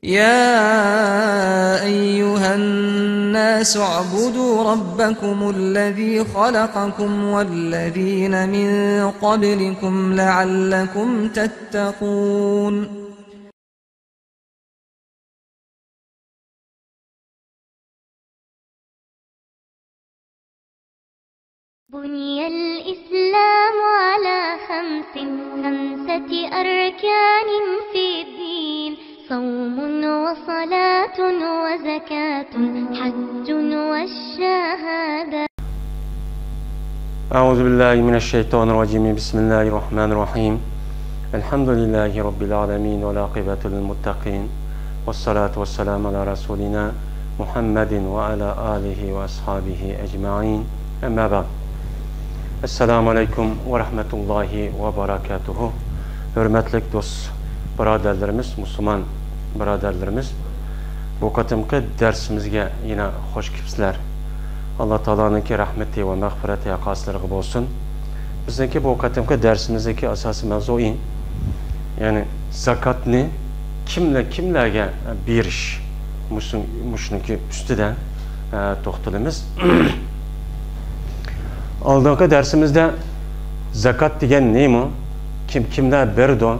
يا أيها الناس اعبدوا ربكم الذي خلقكم والذين من قبلكم لعلكم تتقون بني الإسلام على خمسة أركان في الدين صوم وصلاة وزكاة حج والشهادة. أعوذ بالله من الشيطان الرجيم. بسم الله الرحمن الرحيم. الحمد لله رب العالمين والعاقبة للمتقين والصلاة والسلام على رسولنا محمد وعلى آله وأصحابه أجمعين. أما بعد. Esselamu Aleyküm ve Rahmetullahi ve Berekatuhu. Hürmetli dost biraderlerimiz, Müslüman biraderlerimiz, bu katımki dersimizge yine hoş kimsizler. Allah Teala'nınki rahmeti ve mağfireti yakasları olsun. Bizdeki bu katımki dersimizdeki asası mevzuin, yani zakat ne, kimlerge bir iş, muşnunki üstüden toxtalımız. Aldığınki dersimizde zakat degen neymi? Kimler berdo?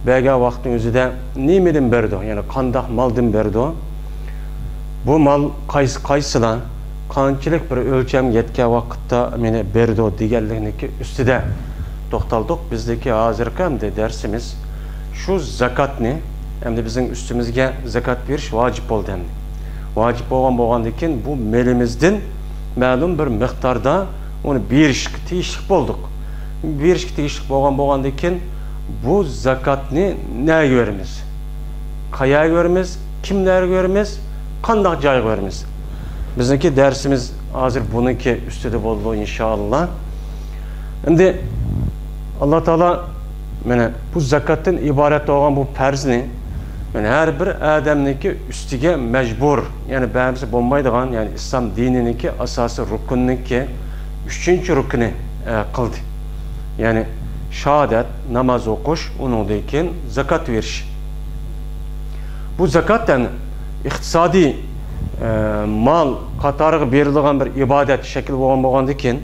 Belge vaktin özüde neymedin berdo? Yani kandak maldın berdo? Bu mal kaysılan, kançılık bir ölçem yetke vakitte meni berdo degenliğindeki üstüde toxtaldık. Bizdeki hazırki hem de dersimiz şu zakat ne? Hem de bizim üstümüzge zakat veriş vacip oldu hem de. Vacip boğandıkken bu melimizden məlum bir miqdarda onu bir işlik teyişlik bulduk. Bir işlik teyişlik boğandayken bu zakatni ne görmez? Kaya görmez, kimler görmez, kandak cay görmez. Bizdeki dersimiz hazır bununki üstüde oldu inşallah. Şimdi Allah Teala bu zakattan ibaret olan bu perzni her bir adamniki üstüge mecbur, yani bağımsız olmaydıgan, yani İslam dinindeki asası rukununki üçüncü rukunu kıldı. Yani şehadet, namaz okuş, onundayken zakat veriş. Bu zakattan iktisadi mal katarı verildiğin bir ibadet şekil boğandayken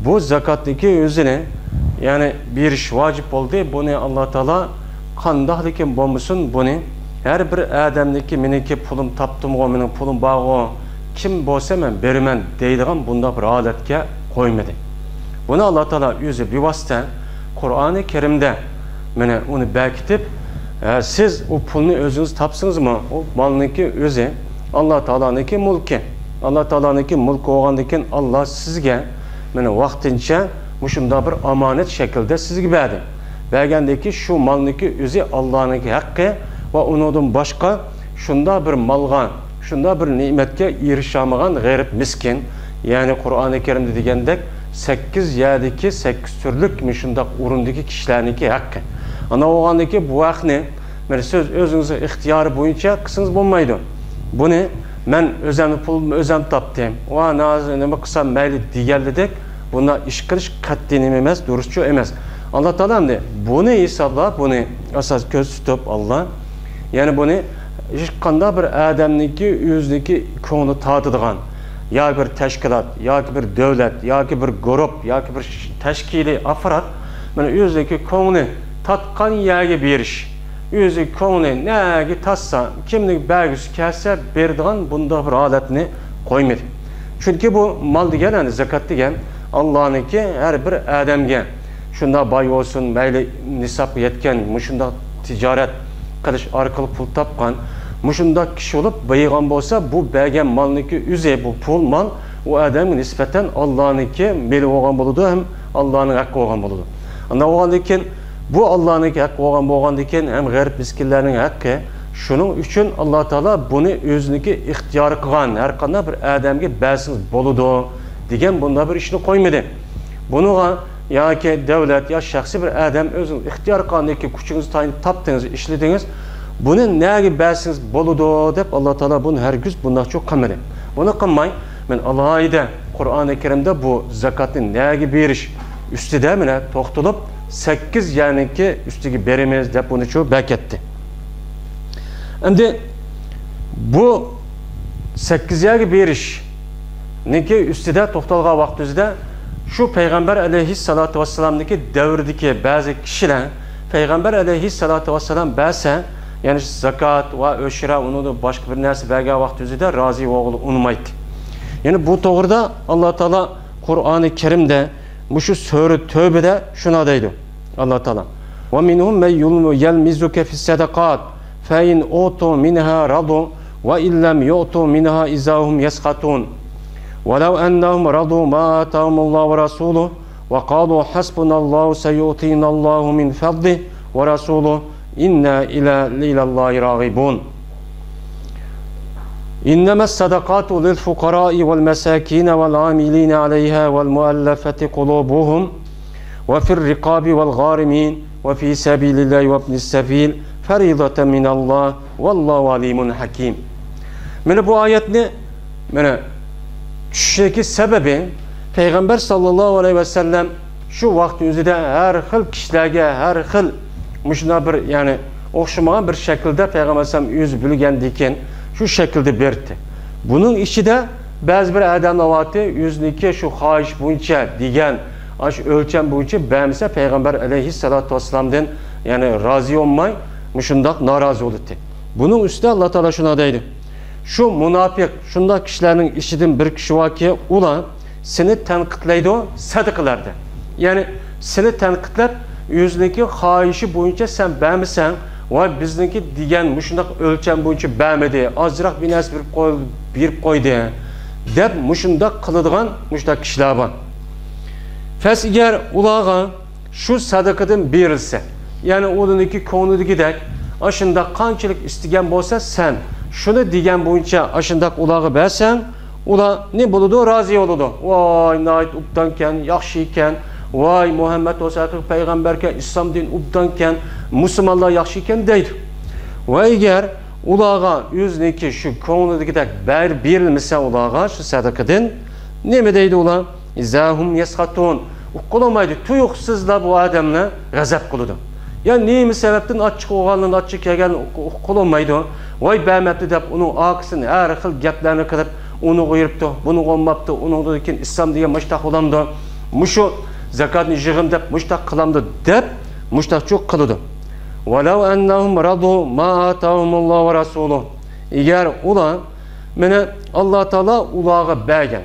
bu zakattaki özüne yani bir iş vacip oldu. Bunu Allah Teala kandahlıken bulmuşsun bunu. Her bir adamdaki meniki pulum taptım o menin pulum bağı kim bolsa men berimen deydigan bunda bir aletke koymadı. Bunu Allah Teala yüzü bir vasıta Kur'an-ı Kerim'de mene onu bekitip siz o pulunu özünüz tapsınız mı? O malınki özü Allah Teala'nınki mülki. Allah Teala'nınki mülk olgandiken Allah sizge mene vaktince muşunda bir amanet şekilde sizge verdi. Belgendeki şu malınki özü Allah'ınki hakkı ve ondan başka şunda bir malga, şunda bir nimetke erişamagan gayrip miskin, yani Kur'an-ı Kerim'de degendek 8 yerdeki 8 türlük mişunda urundaki kişilerinki hakkı. Ana oğandaki bu hakkını söz özünüzü ihtiyarı boyunca kısınız bulmaydı. Bunu ben özem taptım. O an kısa meyli digeldedik. Buna iş kılış katdinim emez, duruşçu emez. Allah Teala de bunu hesapla, bunu asas göz tutup Allah, yani bunu hiç kanda bir adamniki yüzdeki konu tadıdığan, ya bir teşkilat, ya ki bir devlet, ya ki bir grup, ya ki bir teşkili afirat, yani yüzdeki konu tatkan yagi bir iş, yüzdeki konu ne ki tatsa, kimlik belgisi kesse berdiğan bunda bir aletini koymadı. Çünkü bu mal diyen, yani zakat diyen Allah'ınki her bir adamge, şunda bay olsun, meyli nisap yetken, muşunda ticaret kılış arkalı pul tapkan, muşunda kişi olup bayıgan bolsa bu belgen malınki üze bu pul mal o adamın nispeten Allah'ınki meli olgan buludu hem Allah'ın hakkı olgan buludu. Ana olgandiken bu Allah'ınki hakkı olgan bolgandiken hem garip miskinlerin hakkı şunun için Allah Teala bunu özünki ihtiyar kılgan her kanday bir adamga bəsiniz boludu degen bunda bir işini koymadı. Bunu ya ki devlet ya şahsi bir adam özünüz ihtiyar kılgandaki küçüğünüzü taptınız, işlediniz. Bunun neye bəsiniz boludu dep Allah Teala bunu her gün bundan çok kılmadı. Bunu kılmay, ben Allah'ı Kur'an-ı Kerim'de bu zakatın neye beriş üstüde mine toxtulup 8 yani ki üstüki berimiz dep bunu çok beketti. Endi bu 8 yaga berish niki ustida to'xtalgan vaqtimizda shu payg'ambar alayhissalatu vassalamniki davridagi ba'zi kishilar payg'ambar alayhissalatu vassalam ba'sa ya'ni zakat va o'shra uni boshqa bir narsa bergan vaqtimizda rozi o'g'il unmaydi. Ya'ni bu to'g'rida Alloh taolo Qur'oni Karimda mushu sura Tövbada shuna deydi. Alloh taolo: "Va minhum may yalmizuka fis sadaqat fa in utu minha radu va illam yu'tu minha izahum yasqatun. Walau annahum radu ma atahumullahu wa rasuluhu wa qalu hasbunallahu sayu'tinallahu min fadlihi wa rasuluhu inna ilallahi raghibun. إنما الصدقات للفقراء والمساكين والعاملين عليها والمؤلفة قلوبهم وفي الرقاب والغارمين وفي سبيل الله وابن السبيل فريضة من الله والله عليم حكيم." من bu ayetni tushishiki sababi Peygamber sallallahu aleyhi ve sellem şu vaqt o'zida har xil kishilarga har xil mushuna bir yani o'xshamagan bir shaklda Peygamber sallam o'zi bilgandikan şu şekilde berdi. Bunun içinde bazı bir adamlar yüzniki şu xahish bo'yicha degan aş ölçem bo'yicha bamsa Peygamber aleyhissalatu vesselam'dan yani razı olmay mushundaq norozi bo'ldi. Bunun üstüne Allah Teala şuna deydi: "Şu münafık şundaq kishilarning ishidan bir kishi varki ular seni tanqidlaydi sadaqalarda. Yani seni tanqidlab yüzniki xahishi bo'yicha sen bamsan vay bizniki degan mushundaq o'lcham bo'yicha bermedi, ozroq bir narsa berib qo'ydi deb mushundaq qiladigan mushundaq kishilar bor. Fas agar ularga shu sadaqadan berilsa, ya'ni o'ziniki ko'nglidagidek ashunda qanchalik istagan bo'lsa sen shuni degan bo'yicha ashundaq ularga bersang, ular ne bo'ladi? Rozi bo'ladi. Voy, nayt ubdankan, yaxshi ekan. Vay Muhammed Osaqi peygamberken İslam din ubdanken Müslümanlar yaxshi ekan deydi. Va agar ularga o'ziniki shu ko'nglidagidek berilmasa ularga shu sadaqadan nima deydi ular? İzahum yasqatun. Uqulamaydi. Tuyuqsizlar bu odamlar g'azab qiladi. Ya nima sababdan ochiq o'g'alni ochiq kelgan uqulamaydi. Voy bermabdi deb uning oqisini har xil gaplarni qilib uni qo'yibdi, buni qo'ymabdi, uningdan islom degan mashtaq olamdi. Mushu zakatni yig'im deb mushtaq qilamdi deb mushtaq cho'q qiladi. Walau annahum radu ma atahumullohu va rasuluhu. Agar ular mana Alloh taolo ularga bergan,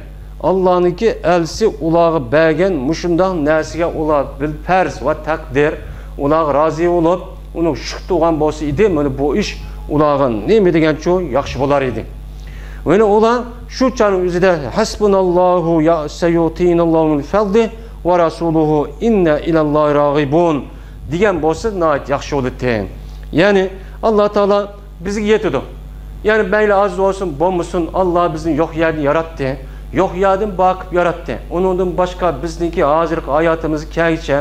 Allohniki elsi ularga bergan mushundaq narsaga ular bil farz va taqdir ular rozi bo'lib, uni shuk turgan bo'lsa edi, mana bu ish ularga nima degan cho'q yaxshi bo'lar edi. Mana ular shu chani o'zida hasbunallohu ya sayutinallohu min fadlihi va rasuluhu inna ilallahi raghibun degan bo'lsa nayt yaxshi bo'ladi. Ya'ni Alloh taolo bizga yetadi. Ya'ni mayli az olsun, bo'lmasin, Alloh bizni yo'q yerni yaratdi. Yo'q yerdan boqib yaratdi. Uningdan boshqa bizniki hozirgi hayotimizni kaycha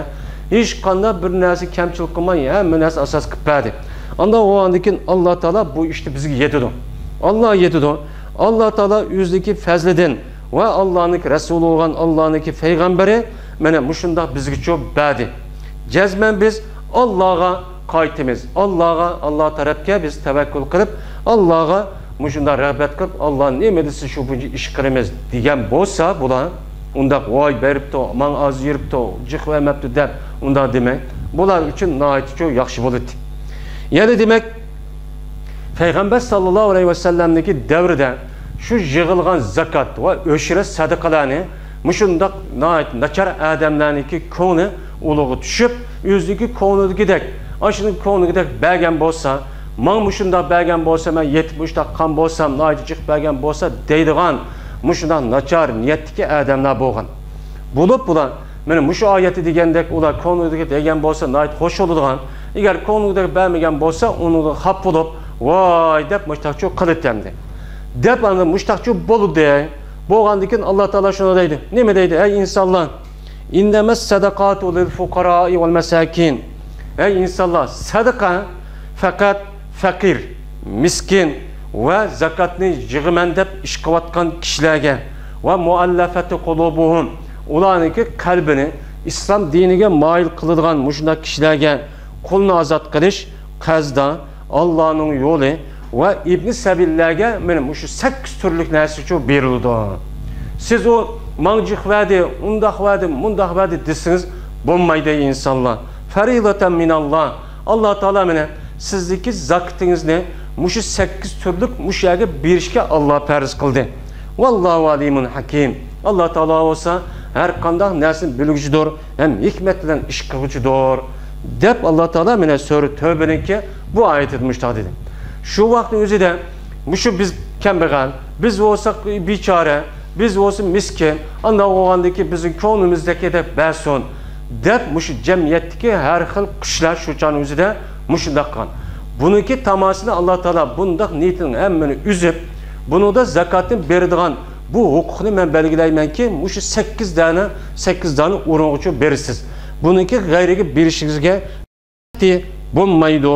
hech qanday bir narsa kamchilik qilmay, hamma narsa asos qilib berdi. Unda o andikin Alloh taolo bu ishni bizga yetadi. Alloh yetadi. Alloh taolo o'zidagi fazlidan va Allohning rasuli bo'lgan Allohning payg'ambari mana mushundaq bizga cho'p berdi. Jazman biz Allohga qaytimiz. Alloh tarafga biz tavakkul qilib, Allohga mushundaq rag'bat qilib, Alloh nima desa shu bo'yicha ish qilamiz degan bo'lsa, bular undaq voy beribdi, men oz yuribdi, jiqlamabdi deb undaq demak, bular uchun noyatcha yaxshi bo'ladi. Ya'ni demak Payg'ambar sallallohu alayhi vasallamniki davrida shu yig'ilgan zakat va o'shra sadaqalarni mushundaq nachar odamlarniki ko'ngli ulug'i tushib, o'zligi ko'nglidagidek, ashuni ko'ngligidek bergan bo'lsa, men mushundaq bergan bo'lsa, men yetib mushtaq qan bo'lsam, noyatchiq bergan bo'lsa deydigan mushundaq nachar niyatdagi odamlar bo'lgan. Bo'lib bular mana mushu oyati degandek ular ko'ngligidagi degan bo'lsa, noyat xo'sh bo'ladigan. Agar ko'ngligidagi bermagan bo'lsa, uni xaf bo'lib, voy deb mushtaqchi qilib deb ana mushtaqchi bo'ldi. Bo'lgandikin Alloh taolo shuni deydi. Nima deydi? Ey insonlar, innamas sadaqatu lil fuqara'i val masakin. Ey insonlar, sadaqa faqat fakir, miskin va zakatni yig'iman deb ish qilayotgan kishilarga va muallafati qulubuhum, ularning qalbini islom diniga moyil qiladigan mushundaq kishilarga qulni ozod qilish qazda Allohning yo'li va ibn sabillarga mana shu 8 turlik narsa shu berildi. Siz o mangjiq vadi, undaq vadi, mundaq vadi desangiz bo'lmaydi insonlar. Faridatan minalloh. Alloh taolo mana sizniki zakotingizni mushu 8 turlik mushaga berishga Alloh farz qildi. Vallohu alimun hakim. Alloh taolo olsa har qanday narsani bilguchidir, ham hikmat bilan ish qilguchidir deb Alloh taolo mana sura Tavbaniki bu oyat aytmoqda dedi. Shu vaqtning o'zida mushu biz kambag'al, biz bo'lsak bechora, biz bo'lsak miskin, anda o'g'andiki bizning ko'nglimizdagi deb bason deb mushu jamiyatdagi har xil qushlar shu chon o'zida mushundaq qilgan. Buniki tamasini Alloh taolo bundaq niyatini hammani uzib, bunida zakotni beradigan bu huquqni men belgilaymanki, mushu 8 dona o'ringa uchun berisiz. Buniki g'ayriga berishingizga bo'lmaydi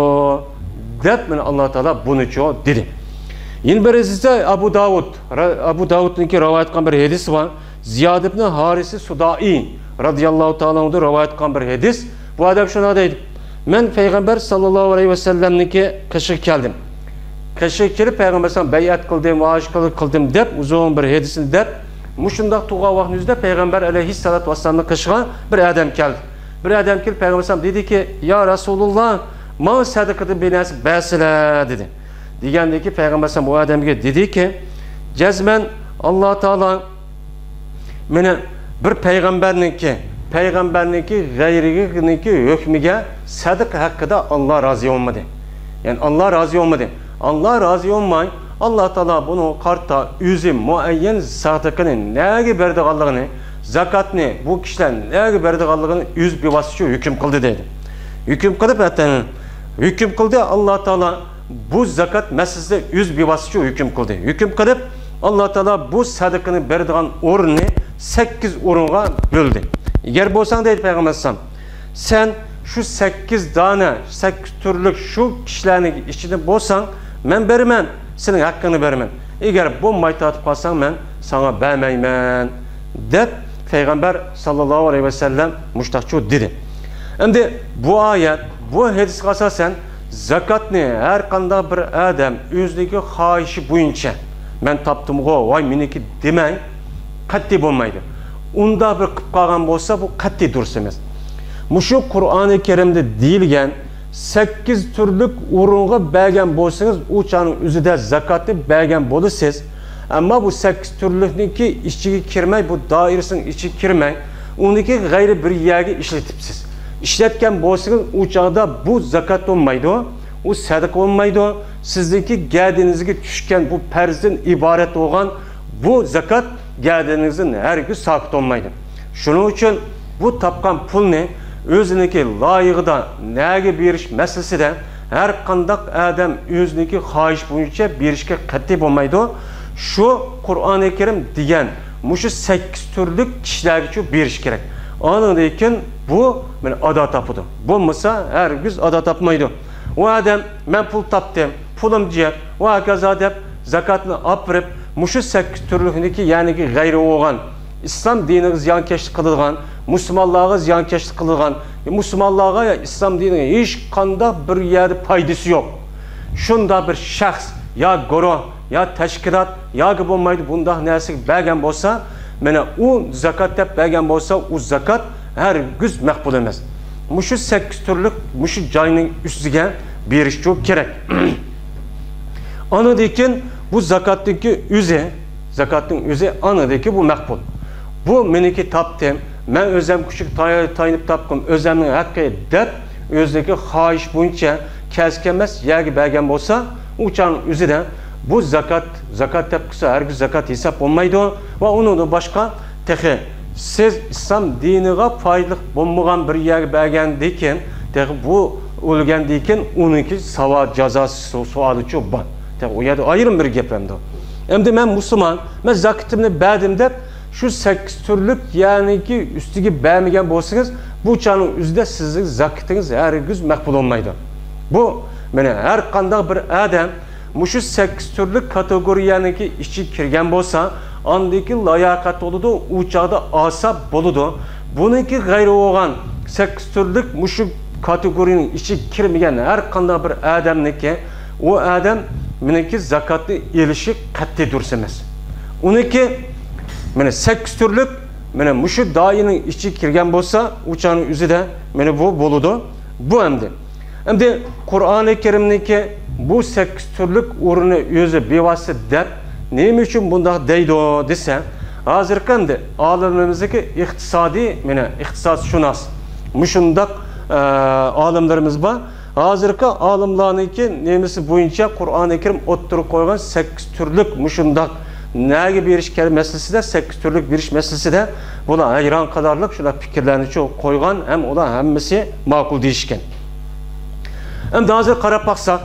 deb men Alloh taolo bunicho dedi. Yine birisida Abu Davud'ninki rivayet qilgan bir hadis var. Ziyad ibn Haris Sudai radıyallahu ta'ala anhu rivayet qilgan bir hadis. Bu adam şuna deydi. Men Peygamber sallallahu aleyhi ve sellem'ninki kışık keldim. Kışık kelip Peygamber sallallahu bayat kıldım, vaaz kıldım dep uzun bir hadisini dep. Muşundaq tuğa vaqtınızda Peygamber aleyhissalatu vesselam'ın kışığa bir adam geldi. Bir adam gelip Peygamber sallallahu dedi ki, ya Resulullah, ma sadakatı binası basila dedi. Degandeki Peygamber sallallahu bu adamga dedi ki, cezmen Allah Teala meni bir Peygamberninki g'ayrininki hukmiga sadaqa haqqida Allah razı olmadı. Yani Allah razı olmadı. Allah razı olmay, Allah Teala bunu qarta o'zi muayyan sadaqani nega berdiganligini, zakatni bu kishilar nega berdiganligini o'z bevosita hukm qildi dedi. Hukm qildi Allah Teala bu zakat meselesinde yüz bevosita hukm qildi. Hukm qilib Allah Teala bu sadaqani berdigan o'rinni 8 o'ringa bo'ldi. Agar bo'lsang deydi Peygamber sallam, sen şu 8 dona, 8 turlik şu kishilarning ichida bo'lsang, men beraman, sening haqqingni beraman. Agar bo'lmay tatib qolsang, men sana bermayman deb Peygamber sallallahu aleyhi ve sellem mushtaqchu dedi. Endi bu oyat, bu hadisga asosan zakatni har qanday bir adam o'zligi xohishi bo'yicha men topdim-go, voy meniki demay qat'iy bo'lmaydi. Unda bir qilib qolgan bo'lsa, bu qat'iy durust emas. Mushu Qur'oni Karimda deyilgan 8 turlik o'ringa bergan bo'lsangiz, u chani o'zida zakatni bergan bo'lasiz. Ammo bu 8 turlikniki ichiga kirmay, bu doirasining ichiga kirmay, uniki g'ayri bir yerga ishlatibsiz. İşletken bo'lsangiz, u chog'da bu zakat olmaydi, u sadaqa olmaydi. Sizniki gardinizga tushgan bu farzdan iborat bo'lgan bu zakat gardiningizdan hargiz soqit olmaydi. Shuning uchun bu topgan pulni o'ziniki loyiqida nega berish masalasida har qanday adam o'ziniki xohish bo'yicha berishga qat'iy bo'lmaydi. Shu Qur'oni Karim degan mushu 8 turlik kishilarga berish kerak. Anıdayken bu men ada tapıdı. Bulmasa hergiz ada tapmaydı. O adam men pul taptım, pulum cep, o hakaza dep zakatını apırıp muşu 8 türlüküneki yani ki gayri oğan, İslam dininiz ziyankeşlik kılılgan, Müslümanlığa ziyankeşlik kılılgan, Müslümanlığa İslam dinine hiç kanda bir yerde faydası yok. Şunda bir şahs ya goro ya teşkilat ya gibi olmaydı bunda neyse belgen olsa mene o zakat dep bergen bolsa o zakat her güz makbul emas. Muşu 8 turlik muşu joyning ustiga berish çok kerak. Anadaki bu zakatdagi zakatning o'zi anadaki bu makbul. Bu meniki tapdim, men o'zim kuchuk tayinib tapdim, o'zimning haqqi deb o'zidagi xohish bo'yicha kasb emas yerga bergan bo'lsa, u chan o'zida bu zakat deb qilsa hargiz zakat hesap olmaydi va uni boshqa tehi siz İslam diniga foydali bo'lmagan bir yerga bergandan keyin tehi bu o'lgandan keyin uniki savod jazosi savodichi bor. Tehi u yerda ayrim bir gap hamda. Endi men musulmon, men zakotimni berdim deb shu 8 turlik ya'niki ustiga bermagan bo'lsangiz, bu chaning o'zida sizning zakotingiz hargiz maqbul bo'lmaydi. Bu mana har qanday bir adam muşu 8 turlik kategoriyaniki içi kirgen bolsa, andaki layakat oludu, uçağda asap boludu. Bununki gayri oğan 8 turlik muşu kategorinin içi kirmeyen her qanday bir adamniki, o adam meniki zakatni elishi qat'iy durus emas. Uniki mana 8 turlik mana mushu doining ichiga kirgan bo'lsa, o'chaning o'zida mana bu bo'ladi. Bu endi Qur'oni Karimniki bu 8 turlik o'rni o'zi bevosita deb nima uchun bunday deydi desa, hozirgi endi olimlarimizniki iqtisodiy, mana iqtisodshunos mushundaq olimlarimiz bor. Hozirgi olimlarniki nemisi bo'yicha Qur'oni Karim o'ttirib qo'ygan 8 turlik mushundaq nega berish kerak masalasida 8 turlik berish masalasida bular hayron qadarlik shular fikrlarni qo'ygan, ham ular hammasi ma'qul deyishgan. Endi hozir qarab baqsak,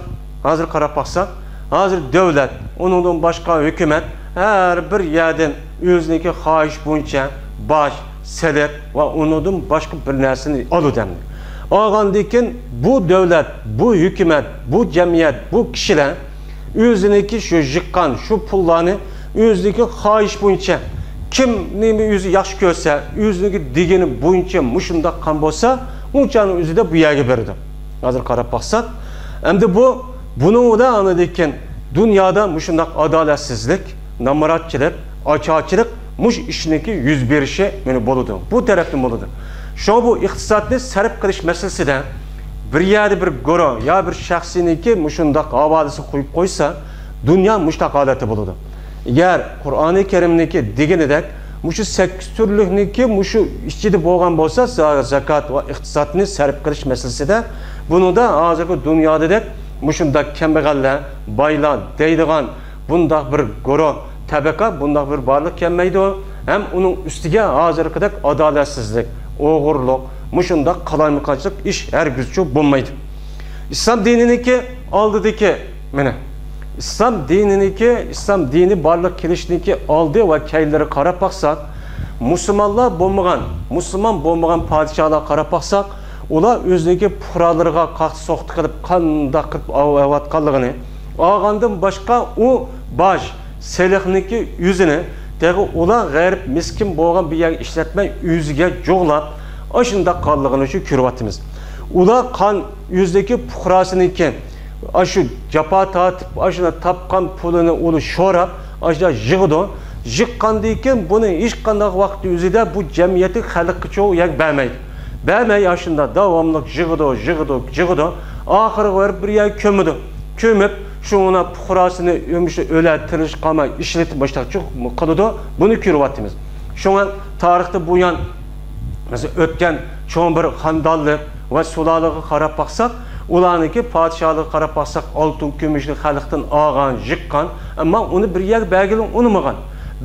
hozir davlat, uningdan boshqa hukumat har bir yerdan o'ziniki xohish bo'yicha bosh, salat va uningdan boshqa bir narsani oladi. Olgandan keyin bu davlat, bu hukumat, bu jamiyat, bu kishilar o'ziniki shu jiqqan, shu pullarni o'ziniki xohish bo'yicha kim nima o'zi yaxshi ko'rsa, o'ziniki degani bo'yicha mushunda qan bo'lsa, unchaning o'zida bu yerga berdi. Hozir qarab baqsak, endi buningda anadikin dunyoda mushundaq adolatsizlik, namoratchilik, ochorchilik mush ishniki yuz berishi meni bo'ladi. Bu tarafdan bo'ladi. Shu bu iqtisodni sarf qilish masalasida bir yerda bir guruh yo bir shaxsiniki mushundaq havolasi qo'yib qo'ysa, dunyo mushtaq holatda bo'ladi. Agar Qur'oni Karimniki deganidek mushu 8 turlikniki mushu ichida bo'lgan bo'lsa, zakat va iqtisodni sarf qilish masalasida bunida hozirgi dunyodadek mushundaq kambag'allar, boylar deydigan bundaq bir guruh, tabaqa bundaq bir barliq kelmaydi. Ham uning ustiga hozirgidek adolatsizlik, o'g'irlik, mushundaq qalaymiqonchilik ish hargizcha bo'lmaydi. Islom dininiki oldidagi mana İslam dini barliq kelishniki oldi va kaylari qarab baqsak, musulmon bo'lmagan podshohlar qarab baqsak, ular o'zligi fuqarolarga qaqti so'qti qilib qanday qilib avatganligini, olgandan boshqa u bosh selixniki yuzini degi ular g'arib miskin bo'lgan bir yerga ishlatmay o'ziga jo'g'lab, ashunda qolligini shu ko'ryapmiz. Ular qon yuzdagi fuqarosiniki aşı japa tatip, aşına tapkan pulunu ulu şorap, aşına jığdı. Jıqqandayken bunu hiç qandaq vaqt üzüde bu cemiyeti xalqqa çoğu yak bermeydi. Bermey aşında davamlıq jığdı. Ahırı verip bir yer kömüdü. Kömüp şuna puqrasını ömüşü öyle tırış qama işletip başlaq çok qılıdı. Bunu körüvatimiz. Şuna tarixte bu yan mesela ötken çoğun bir xandallık ve sulalığı qarab baqsak, ularniki podshohlik qarab baqsak, oltin kumushni xalqdan olgan, jiqqan, ammo uni bir yer belgili unmagan.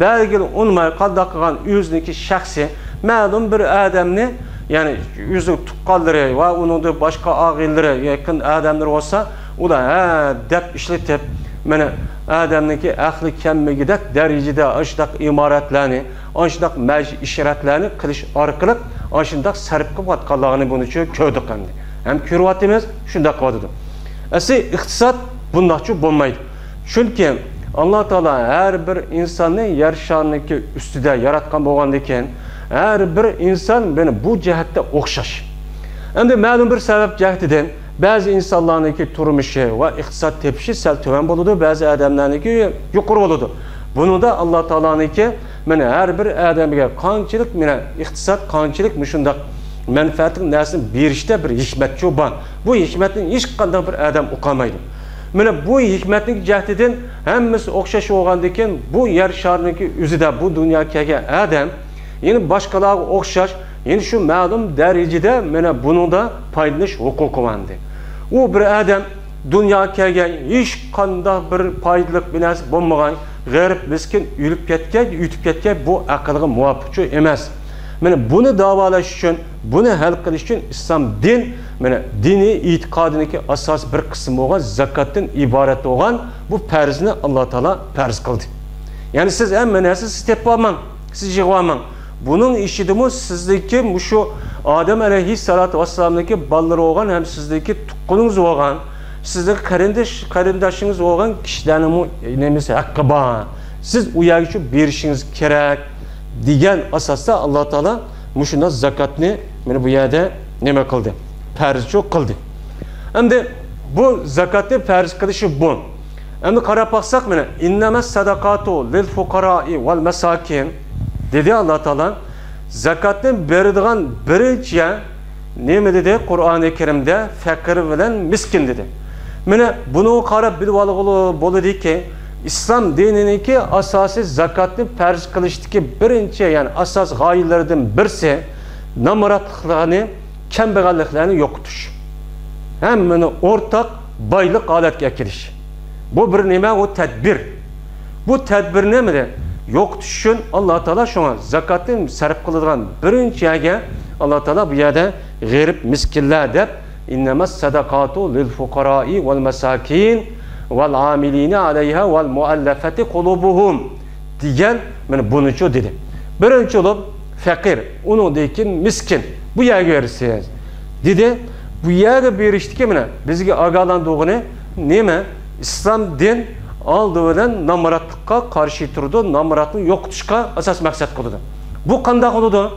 Belgili unmay qanday qilgan o'ziniki shaxsiy ma'lum bir odamni, ya'ni o'zi tuqqanlari va uning boshqa og'illari, yaqin odamlar bo'lsa, ular deb ishlatib, mana odamniki aqli kammigidek darajada ashdaq imoratlarni, ashdaq ishratlarni qilish orqali ashdaq sarf qilib atganligini buni ko'rdik endi. Hem körüvatimiz şunda qiladi. Asli iqtisod bundaqçı bo'lmaydi. Chunki Alloh taolo har bir insonni yer sharniki ustida yaratgan bo'lgandan keyin har bir inson beni bu jihatda o'xshash. Endi ma'lum bir sabab jihatidan ba'zi insonlarniki turmushi va iqtisod tepishi sal tuvan bo'ladi, ba'zi odamlarniki yuqori bo'ladi. Bunida Alloh taoloniki mana har bir odamga qanchalik mana iqtisod qanchalik mushundaq menfaatin narsini berishda bir hikmat bor. Bu hikmatni hech qanday bir odam o'qamaydi. Mana bu hikmatning jihatidan hammasi o'xshash bo'lgandan keyin bu yer sharniki o'zida bu dunyoga kelgan odam yana boshqalarga o'xshash, yana shu ma'lum darajada mana buningda foydalanish huquqi bor. U bir odam dunyoga kelgan hech qanday bir foydalik binas bo'lmagan, g'arib miskin yutib ketgan bu aqlga muvofiq emas. Mana buni davolash uchun, buni hal qilish uchun islom mana diniy e'tiqodiniki asos bir qism bo'lgan zakotdan iborat bo'lgan bu farzni Alloh taolo farz qildi. Ya'ni siz hamma narsani istep olmang, siz yig'olmang. Buning ishidimi sizniki shu Odam alayhissalatu vassalamniki ballar bo'lgan, ham sizniki tuqqaningiz bo'lgan, sizniki qarindoshingiz bo'lgan kishilarning nemisi haqqi bor. Siz u yerga shu berishingiz kerak degan asosda Alloh taolo mushunda zakotni mana bu yerda nima qildi? Farz qildi. Endi bu zakotni farz qilishi bu. Endi qarab baksak mene innemes sadakatu lil fuqarai vel mesakin dedi Allah Teala. Zakatın berdiğan birinci neme dedi Kur'an-ı Kerim'de fakir bilen miskin dedi. Mene bunu qarab bilip alıgılı bolu ki İslam dinindeki asası zakatını farz kılıştaki birinci yani asas gayelerden birisi namaratlıklarını, kembegallıklarını yok tutuş. Hem ortak baylık alet getiriş. Bu bir nime o tedbir. Bu tedbir ne mi? Yok tutuşun Allah Teala şuna zakatın sarf kılıdığan birinci yege Allah Teala bu yerde garip miskinler dep innemes sadakatu lil fuqarai vel mesakin vel amilina aleyha vel muallafati kulubuhum diyen bununcu dedi. Birinci olup fakir, onun dekin miskin. Bu yege verirsiniz. Dedi bu yege verişti ki bizge agalandığını neme? İslam din aldığı bilen namaratlıkka karşı durdu, namaratını yok tutuşka asas maksat kıldı. Bu kanda kıldı.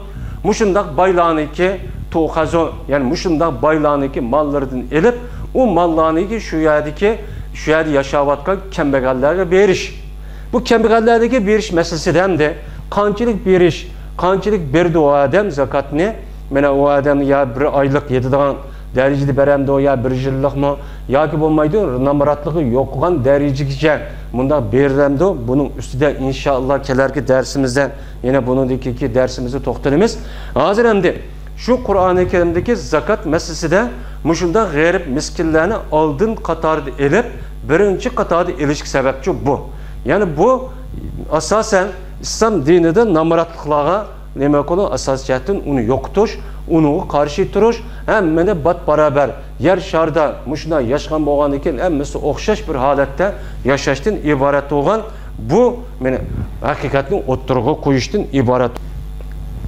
Muşundak baylağını ki tuğazo yani muşundak baylağını ki mallardan elip o mallarını ki şu yerde yaşavatka kembegallerle beriş. Bu kembegallerdeki beriş meselesi hem de kançılık beriş, kançılık berdi o adam zakatını. Mene o adam ya bir aylık yediğin dereceli beremde o ya bir yıllık mı ya ki bulmaydı namaratlığı yok olan dereceli bunda beremde o bunun üstüde inşallah kelerki dersimizden yine bunun iki dersimizi toxtalımız. Hazır hem de şu Kur'an-ı Kerim'deki zakat meselesi de muşunda garip miskinlerini aldın katarda elip birinci katarda ilişki sebepçi bu. Yani bu asasen İslam dininde namaratlıklara demek olan asasiyetin onu yoktuş, onu karşı duruş, hem de bat beraber yer şarda muşuna yaşayan boğan iken emmesi okşaş bir halette yaşaştın ibaret olan bu hakikatin oturgu koyuştun ibaret.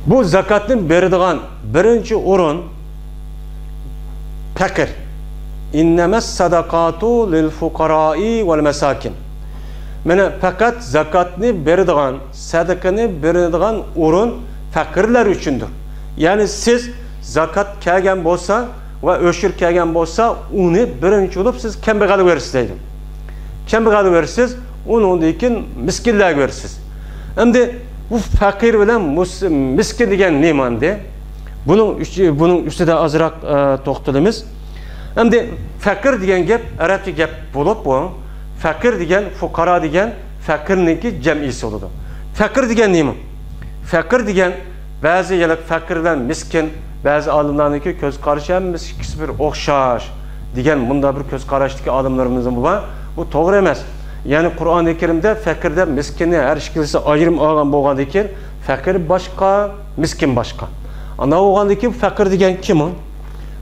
Bu zakatın berdiğan birinci orun fakir. İnnemes sadakatu lil fuqarai vel mesakin. Fakat zakatını berdiğan, sadakını berdiğan orun fakirler üçündür. Yani siz zakat kelgen bolsa ve öşür kelgen bolsa onu birinci olup siz kembegalı verirsiniz dedim. Kembegalı verirsiniz, onu dekin miskinler verirsiniz. Hem de bu fakir bilen miskin degen ne mandi? Bunun üstüde azırak toxtalımız. Hem de fakir degen gep, Arapça gep bulup bu. Fakir degen, fukara degen, fakirniki cem'isi oludu. Fakir degen ne mi? Fakir degen bazı yıllık fakirden miskin, bazı alimlarındaki göz karşı hem ikisi bir okşaş degen bunda bir göz karşıdaki alimlerimizin bu var. Bu doğru emez. Yani Kur'an-ı Kerim'de fakirde miskinni her şekilde ayrım algan boğandaki fakir başka, miskin başka. Ana oğandaki fakir degen kim o?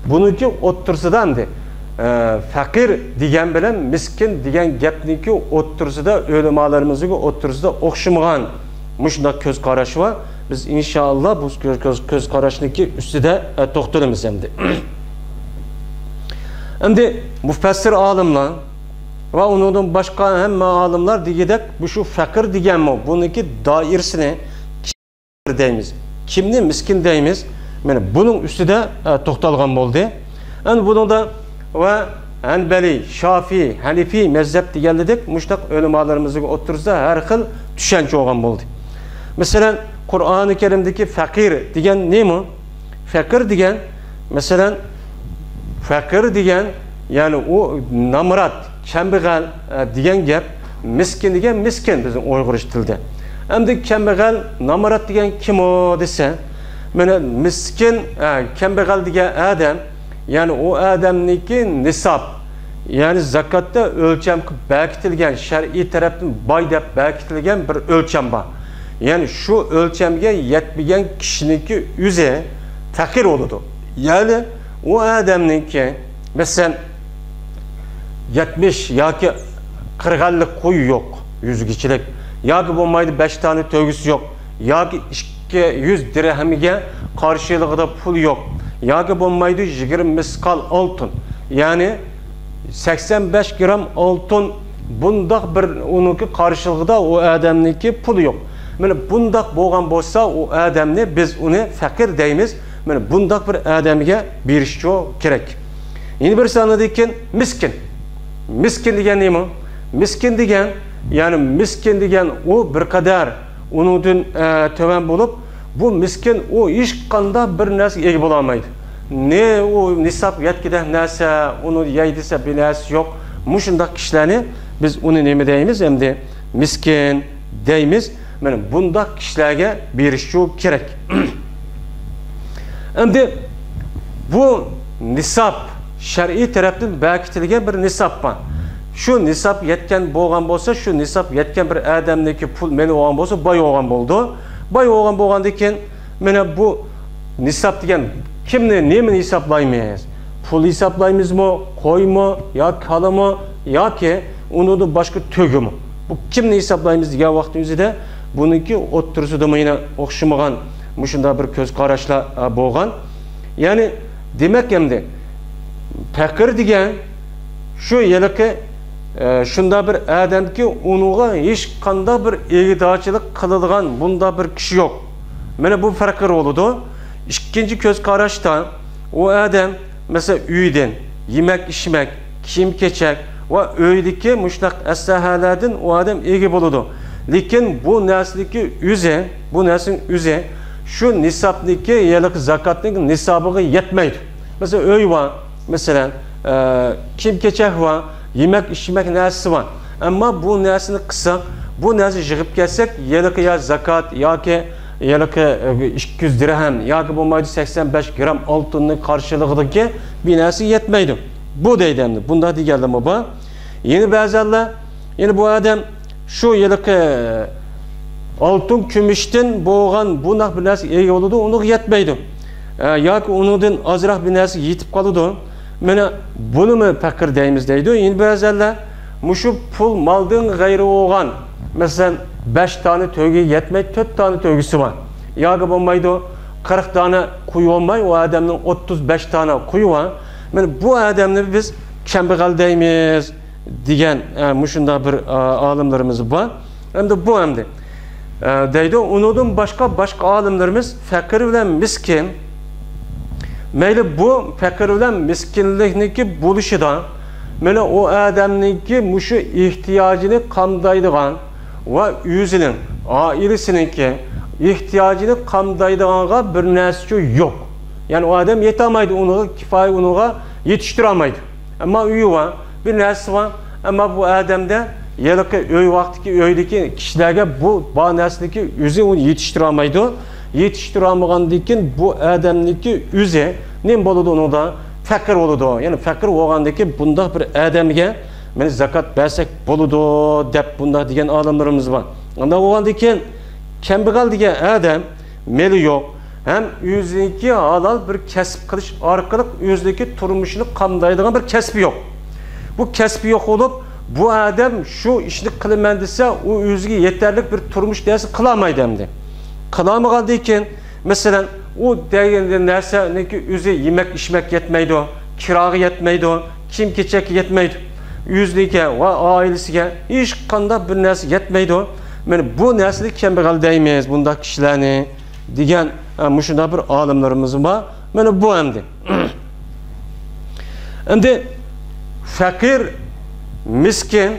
Bununki otursudan de. Fakir diyen bilen miskin diyen gepniki otursuda ölümalarımızı otursuda okşumağan muşunda göz karşı var. Biz inşallah bu göz karşındaki üstüde toxtalımız hem de. Hem de müfessir alimler ve onun başka hem alimler diyecek bu şu fakir diyen mi? Bununki dairesine kim deyimiz? Kimni miskin deyimiz? Yani bunun üstüde toxtalgan oldu. Yani bunun da ve Hanbeli, Şafii, Hanifi mezhep diyenledik. Muştak ölümalarımızı otursa her xil düşençe olgan oldu. Mesela Kur'an-ı Kerim'deki fakir diyen ne mi? Fakir diyen mesela fakir diyen yani o namrat, kembegal diyen gep miskin diyen miskin bizim Uygur dilde. Hem de kembegal, namrat diyen kim o dese miskin, kembegal diyen adam yani o adamniki nisab yani zakatta ölçem bekitilgen şer'i taraftan bay dep bekitilgen bir ölçem var. Yani şu ölçemge yetmeyen kişininki üze fakir oldu. Yani o adamınki mesela 70 ya ki 40'lık koyu yok 100 kişilik ya ki bulmaydı 5 tane tövgüsü yok ya ki 200 dirhemige karşılığında pul yok ya ki bulmaydı 20 miskal altın yani 85 gram altın bundak bir onunki karşılığında o adamınki pul yok. Yani bundak boğan bolsa o adamni biz onu fakir deyimiz. Yani bundak bir adamga berişçi gerek. Yeni bir sanadıyken miskin. Miskin degen neymi? miskin degan, yani miskin degan o bir kadar unudun töven bulup, bu miskin o iş qanda bir narsa ega bo'la olmaydi. Ne o nisab yetkide narsa, onu yeydise bir narsa yok. Muşundaq kişilarni biz onu neme deymiz? Hem de miskin deymiz. Mana bundaq kişilarga berish kerak. Hem de bu nisab şer'i tarafdan bekitilgan bir nisab var. Şu nisab yetken bo'lgan bo'lsa, şu nisab yetken bir adamniki pul meni olgan bo'lsa, boy olgan bo'ldi. Boy olgan bo'lgandan keyin mana bu nisab degan kimni nemini hisoblaymiz? Pul hisoblaymizmi, qo'ymi, yoki kalimi, yoki uni boshqa tugimi? Bu kimni hisoblaymiz degan vaqtimizda buniki o'ttirsida yana o'xshamagan mushunda bir ko'z qarashlar bo'lgan. Ya'ni demak endi fakir degan shu yilki shunda bir adamki unuğa hech qanday bir egidorchilik qiladigan bunda bir kishi yo'q. Mana bu fakir bo'ladi. İkinci ko'z qarashdan o adam mesela uydan yemek içmek, kiyim kechak va uydagi mushtaq aslahalardan o adam ega bo'ladi. Lekin bu narsadagi o'zi şu nisabniki yillik zakatning nisabiga yetmaydi. Mesela uy var, mesela kiyim kechak var, yemek içmek narsasi var. Ama bu narsani qilsak, bu narsa yig'ib kelsak, yillik ya zakat yoki yillik 200 dirhem yoki bo'lmaydi 85 gram oltinni qarshilig'idagi bir narsa yetmaydi. Bu deydi endi. Bunda deganlar bu. Yeni ba'zanlar, yeni bu adam şu yillik oltin kumushdan bo'lgan bu bir narsa ega bo'ladi, uni yetmaydi. Yoki unidan ozroq bir narsa yetib qoladi. Mana bunimi fakir deymiz deydi. Yeni ba'zanlar mushu pul maldan g'ayri bo'lgan, masalan 5 tane to'yga yetmay 4 tane to'ygisi var. Yoki bo'lmaydi 40 tane quyi olmay, o adamning 35 tane quyi var. Mana bu adamni biz kambag'al deymiz degan mushunda bir olimlarimiz bor. Hamda bu hamda deydi, undan boshqa olimlarimiz fakir bilan miskin, mayli bu fakir bilan miskinlikniki bo'lishida mana o adamniki mushu ehtiyojini qamdaydigan va o'zining oilasininki ehtiyojini qamdaydiganga bir narsa yo'q. Yani o adam yetamaydi, onu kifoya unuga yetishtirolmaydi. Ama uyi var, bir narsa var. Ama bu adamda yillik uy vaqtiki uydagi kishilarga bu narsadagi o'zi uni yetishtirolmaydi. Yetishtirolmagandan keyin bu adamniki o'zi nima bo'ladi unida? Fakir bo'ladi. Yani fakir bo'lgandan keyin bunda bir adamga meni zakat bersak bo'ladi deb bunda degan olimlarimiz bor. Unda bo'lgandan keyin kambag'al degan adam meli yo'q. Hem o'ziniki halal bir kasb qilish orqali o'zidagi turmushini qamdaydigan bir kasbi yo'q. Bu kasbi yo'q bo'lib, bu adam shu ishni qilaman desa, u o'ziga yetarli bir turmush narsa qila olmaydi endi. Qila olmagandan keyin, masalan, u degan narsaniki o'zi yemek içmek yetmaydi, kiraga yetmaydi, kiyim kechak yetmaydi. O'ziga va oilasiga hech qanday bir narsa yetmaydi. Mana bu narsani kambag'al deymiz bunda kishilarni degan mushunda bir olimlarimiz bor. Mana bu endi. Endi fakir, miskin,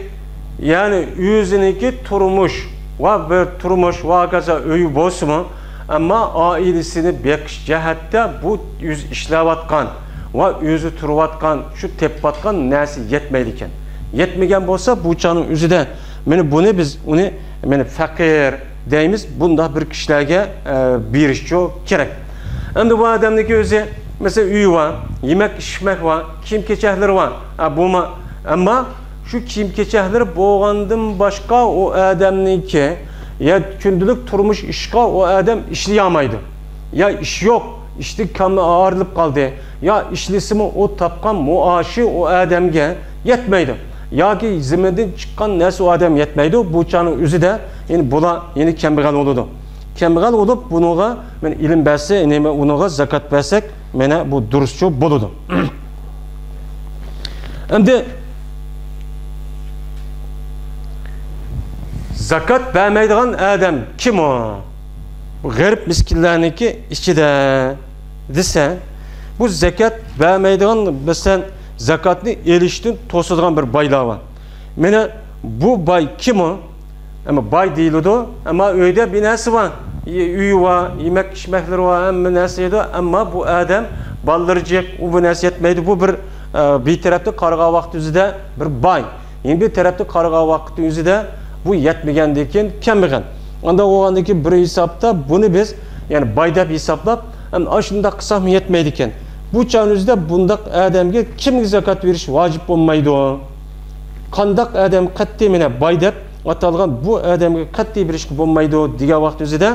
yani o'ziniki turmush va bir turmush vaqasa uyi bo'lsa, ama ailesini bekish jihatda bu o'zi ishlayotgan va o'zi turayotgan, shu tepayotgan narsa yetmaydi ekan. Yetmagan bo'lsa, bu chaning o'zida mana buni biz uni mana fakir deymiz. Bunda bir kishilarga berish kerak. Endi bu odamniki o'zi mesela uyi var, yemek içmek var, kiyim kechaklar var. Ama şu kiyim kechaklar bo'lgandan boshqa o odamniki ya kundulik turmush ishqa o adam ishlayolmaydi. Ya ish yo'q, ishlik kamli ağırlıp qaldi. Ya ishlisimi o tapgan muashi o adamga yetmaydi. Yoki zimmadan chiqqan narsa o adam yetmaydi. Bu chaning o'zida yani bular yeni kambag'al bo'ladi. Kambag'al bo'lib bunuga men ilm bersa, nima unuga zakat bersak, mana bu durustcha bo'ladi. Endi zakat vermeydigan adam kim o? Bu garip miskinlarniki içinde dese, bu zakat vermeydigan mesela zakatni elishdan to'sadigan bir baylar var. Mena bu bay kim o? Ama bay değildi, ama öyde bir nesi var. Üyü var, yemek içmekleri var, hem nesiydi. Ama bu adam baldırcık, bu nesi yetmeydi. Bu bir tarafta karga vakti yüzüde bir bay. Yine bir tarafta karga vakti yüzüde bu yetmegendeyken kemigen. Onda o andaki bir hesapta bunu biz yani bayda bir hesaplap hem aşında kısa mı yetmeydiken. Bu çağınızda bundak adamga kim zakat veriş vacip olmaydı o. Kandak adam kattimine bayda atalgan bu adamga katti veriş olmaydı o diga vakti yüzüde.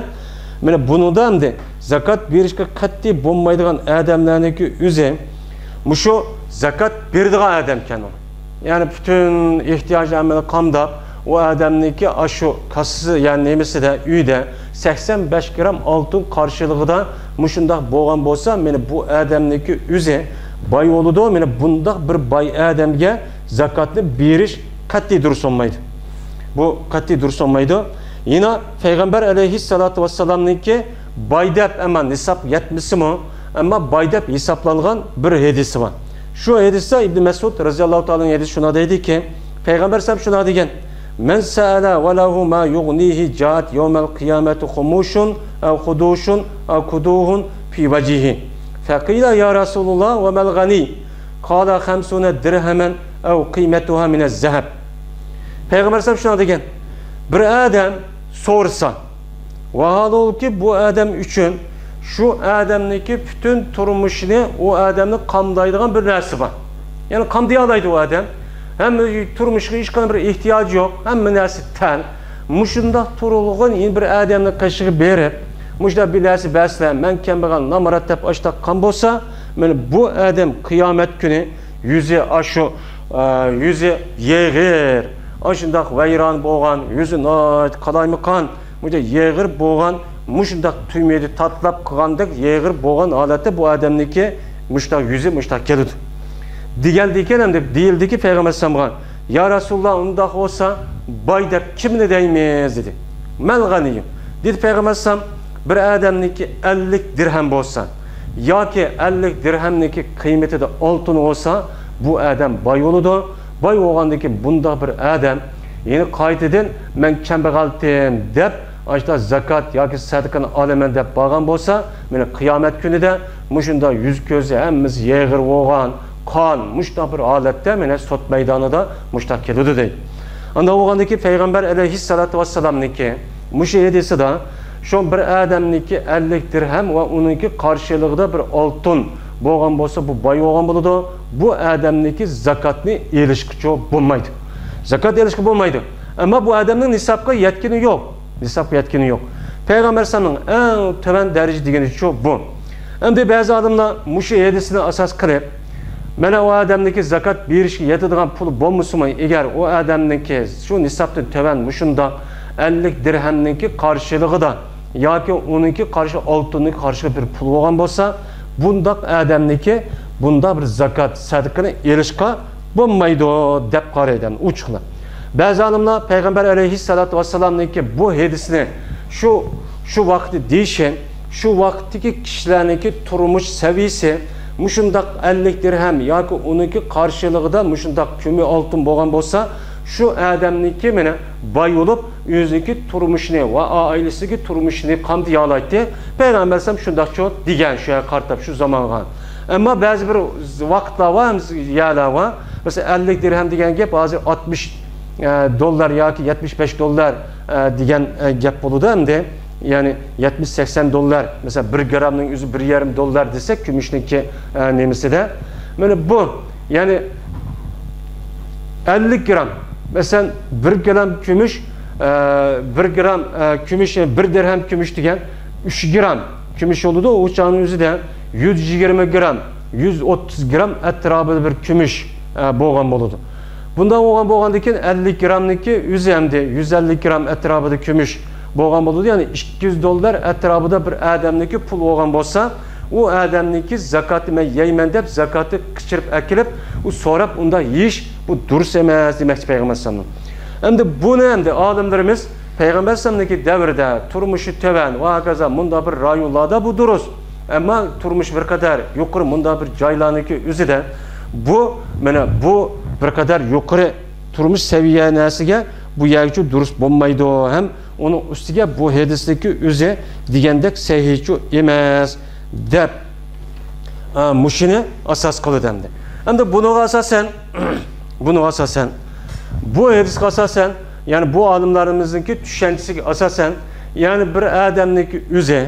Mene bunu da hem de zakat verişke katti olmaydıgan adamlarınki yüze muşu zakat verdiği adamken o. Yani bütün ihtiyaçlarını kamdap o adamınki aşı kasası yani nemesi de üyde 85 gram altın karşılığı da muşunda boğan bolsa meni bu adamınki üze bay oludu meni bunda bir bay adamga zakatını beriş katti dursunmaydı. Bu katti dursunmaydı. Yine Peygamber aleyhissalatu vesselam'nınki baydap ama nisap yetmesi mi? Ama baydap hesaplangan bir hadisi var. Şu hadiste İbn Mesud radıyallahu ta'ala'nın hadisi şuna dedi ki Peygamber sahib şuna degen men sa'ala ve lehu ma yughnihi caat yevmel kıyameti humuşun ev huduşun ev kuduhun fi vecihi fekila ya Resulullah ve mel gani kala 50 dirhemen ev kıymetuha minez zeheb. Peygamber sahib şuna degen bir adam sorsa ve halol ki bu adam için şu adamdaki bütün turmuşunu o adamın kamdaydıgan bir nersi var. Yani kamdayalaydı o adam. Hem turmuşuna hiç kadar bir ihtiyacı yok. Hem nersi ten. Muşunda turuluğun yeni bir adamın kaşığı berip muşda bir nersi beslen. Men kembeğen namaratep açta kan bolsa bu adam kıyamet günü yüzü aşı yüzü yeğir. Aşındak veyran boğan yüzü nait kalayma kan. Muşda yeğir boğan muşundak tüymedi tatlap kıgandık yeğir boğan alette bu adamniki muştak yüzü muştak geldi. Digeldiyken hem de değildi ki Peygamber Samgan ya Resulullah ondak olsa baydak kimine değmez dedi. Mel ganiyim. Dedi Peygamber Sam bir adamniki 50 dirhem olsa ya ki 50 dirhemniki kıymeti de altın olsa bu adam bay oludu. Bay olgandaki bunda bir adam yeni kaydedin men kembegaltim dep Açta zakat yoki sadakani olaman deb borgan bo'lsa, mana qiyomat kunida mushunda yuz ko'zi hammamiz yeg'ir bo'lgan, qon, mushta bir holatda mana sot maydonida mushta keladi deydi. Unda bo'lgandaki payg'ambar alayhissalatu vassalamniki mushu hadisida shu bir odamniki 50 dirham va uniki qarshiligida bir oltin bo'lgan bo'lsa, bu boy bo'lgan bo'ladi. Bu odamniki zakatni elishkicha bo'lmaydi. Zakat elishki bo'lmaydi. Ama bu adamning nisabga yetkini yo'q. Nisab yetkini yo'q. Peygamber sallallahu en töven derece degeni şu bu. Endi bazı adamlar muşu hadisini asas qilib, mana o adamniki zakat berishga yetadigan pul bo'lmasa, eğer o adamniki şu nisabdan töven muşunda 50 dirhemniki qarshiligi yoki uniki qarshi oltinning qarshi bir pul bo'lgan bo'lsa, bundaq adamniki bunda bir zakat sadaqani elishga bo'lmaydi deb qaraydi, uçqila. Bazı adamlar Peygamber aleyhissalatu vesselam'nınki bu hadisini şu vakti değişen, şu vaktiki kişilerinki turmuş seviyesi muşundak 50 dirhem yoki uniki qarshiligi muşundak kümi altın bo'lgan bo'lsa, şu adamniki mene bay olup yüzünki turmuşini ve ailesiki turmuşini qamdiyalaydi. Peygamber sallam şundak çok digen şuya qartab şu zamanga. Ama bazı bir vaqtlar var, yerler var. Mesela 50 dirhem degen gap hazır 60 dolar yoki 75 dolar degan gap bo'ladi hamda yani 70-80 dolar mesela 1 gramning o'zi 1,5 dolar desek kumushniki nemisida mana bu yani 50 gram mesela 1 gram kumush 1 gram kumush 1 dirhem kumush degan 3 gram kumush bo'ladi. O chaqning o'zida 120 gram 130 gram atrofida bir kumush bo'lgan bo'ladi. Bundan bo'lgandan 50 gramniki üzerinde 150 gram etrafında kumush bo'lgan bo'ladi. Yani 200 dolar etrafında bir adamniki pul bo'lgan bo'lsa, o adamniki zakatı men yeymen deb zakatı qichirib akilib, u so'rab unda yeyish bu durus emas demoqchi Peygamber sallallahu alayhi vasallam. Endi buni endi olimlarimiz Peygamber sallallahu davrida turmushi töven va hokazo bunda bir rayonlarda bu durus. Ama turmush bir qadar yuqori bunda bir joylarniki o'zida bu mana bu bir kadar yukarı turmuş seviyesiga bu yerchi durust bo'lmaydi. Hem onun üstüge bu hadisdeki o'zi degandek sahihchi emas deb mushini asos qiladi hamda. Endi buni asosan bu hadisga asosan yani bu alimlarimizniki tushunchasiga asosan yani bir odamniki o'zi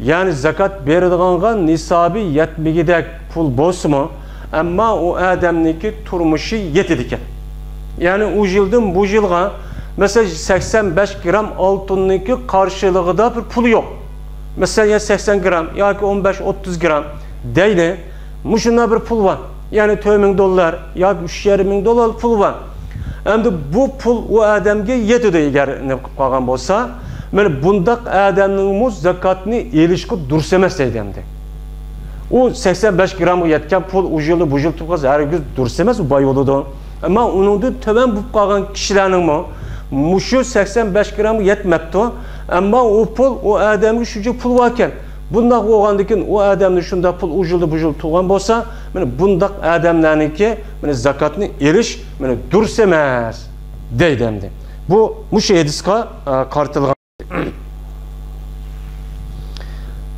yani zakat beradiganga nisobi yetmigidek pul bo'lsa-mu, ammo u odamniki turmushi yetadi ekan. Yani o yıldan bu yılga mesela 85 gram altınlık karşılığında bir pul yok. Mesela ya 80 gram ya ki 15-30 gram değil. Muşuna bir pul var. Yani $2,000 ya $3,500 pul var. Hem de bu pul o adamga yetidi eğer ne kalgan olsa. Yani bundak adamın zakatını ilişki dursemez deydi hem de. O 85 gram yetken pul o yılı bu yıl tukaz her gün dursemez o bay oldu. Ama onun da töven bu kalan kişilerin muşu 85 gram yetmepti. Ama o pul o adamın şucu pul varken bundak oğandıkin o adamın şunda pul uculu buculu tuğan bolsa bundak adamlarınki zakatını eriş dursemez deydemdi. Bu muşu ediska kartılgan.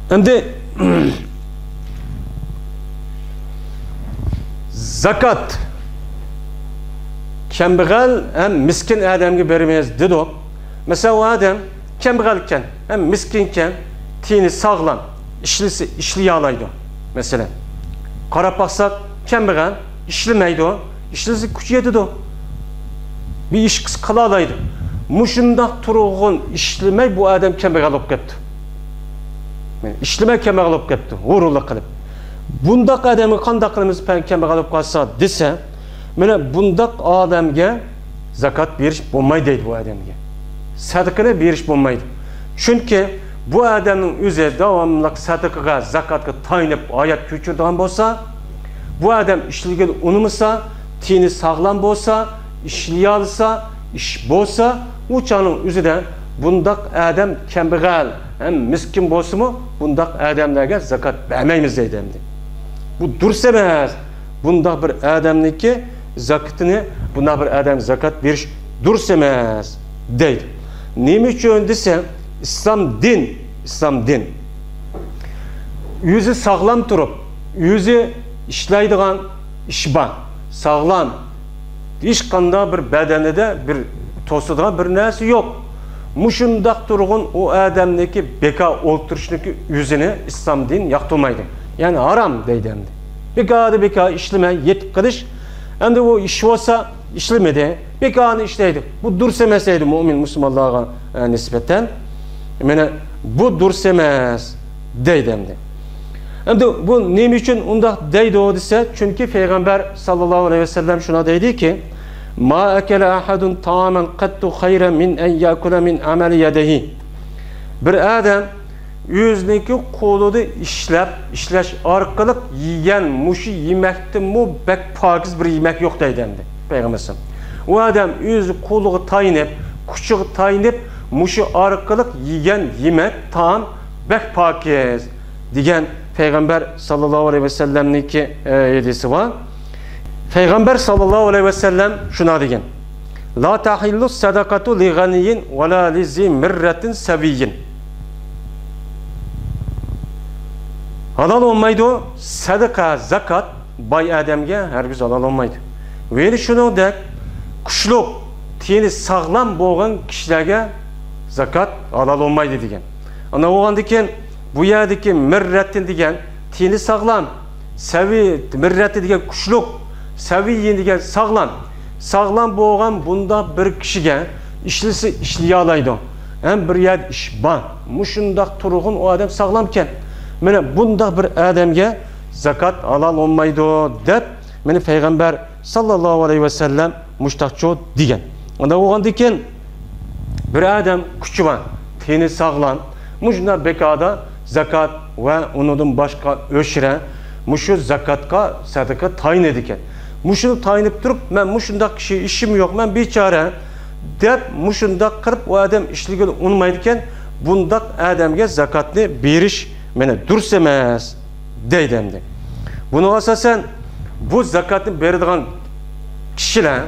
Şimdi zakat kembegal hem miskin adamga bermeyiz dedi o. Mesela o adam kembegalken hem miskinken tini sağlam işli alaydı mesela. Qarab baksak kembegal işlemeydi o. İşlisi güç yetidi o. Bir iş kıla alaydı. Muşundaq turğun işlemey bu adam kembegal olup ketdi. İşlemey kembegal olup ketdi. G'ururlik qilib. Bundaq adamı qanday qilamiz kembegal olup qolsa dese mana bundak adamga zakat berish bo'lmaydi deydi bu adamga. Sadaqani berish bo'lmaydi. Chunki bu adamning o'zi davomli sadaqaga, zakatga tayinib oyat ko'chiradigan bo'lsa, bu adam ishligiga unimasa, tini sog'lom bo'lsa, ishlay olsa, ish bo'lsa, u chaqning o'zida bundak adam kambag'al, ham miskin bo'lsa-mu, bundak adamlarga zakat bermaymiz deydi. Bu durust emas. Bundak bir adamniki zakatını buna bir adam zakat veriş durust emas deydi. Nima uchun desa, İslam din. Yüzü sağlam turib, yüzü ishlaydigan ish bor. Sağlam. Hech qanday bir badanida bir to'sadigan bir narsa yo'q. Mushundaq turg'un o adamniki beka o'ltirishniki yüzünü İslam din yoqtirmaydi. Yani haram deydi endi. Beka ishlamay yetib qilish endi o ish olsa ishlamadi, bekani ishlaydi. Bu durust emas deydi mo'min musulmonlarga nisbatan. Mana bu durust emas deydi endi. Endi bu nima uchun undaq deydi o desa, chunki payg'ambar sallallohu alayhi vasallam shuna deydiki: "Ma akala ahadun ta'aman qattu khayran min an yakula min amali yadihi." Bir adam o'ziniki qo'lida ishlash orqali yegan mushi yemekdan mu bek pokiz bir yemek yo'q deydi endi payg'ambar. O adam o'zi qo'liga tayinib, kuchiga tayinib mushi orqali yegan yemek taam bek pokiz degan payg'ambar sallallohu alayhi vasallamniki hadisi var. Payg'ambar sallallohu alayhi vasallam shuna degan: "La tahillu sadaqatu li ghaniyin va la li zi mirratin saviyyin." Halal olmaydı o, sadaka, zakat, bay adamga hergiz halal olmaydı. Ve şuningdek, kuchliq, teni sağlam bo'lgan kishilarga zakat halal olmaydı degan. Ana o'g'andikin bu yerdagi mirratin degan teni sağlam, savi mirrati degan kuchliq, saviyin degan sağlam bo'lgan bunda bir kishiga ishlisi ishlay oladi. Ham bir yer ish bor. Mushundaq turg'un o adam sağlamken mana bunda bir adamga zakat halal olmaydi deb meni payg'ambar sallallohu alayhi vasallam mushtaqcho degan. Unda o'g'andikin bir adam kuchi bor, teni sog'lom, mujna bekada zakat va undan boshqa o'shira mushu zakatga sadaqa tayin edikan. Mushuni tayinib turib, men mushundaq kishi ishim yo'q, men bechora deb mushundaq qilib o adam ishligini unmaydi ekan, bundaq adamga zakatni berish meni durust emas deydi endi. Buni asosan bu zakatni beradigan kishilar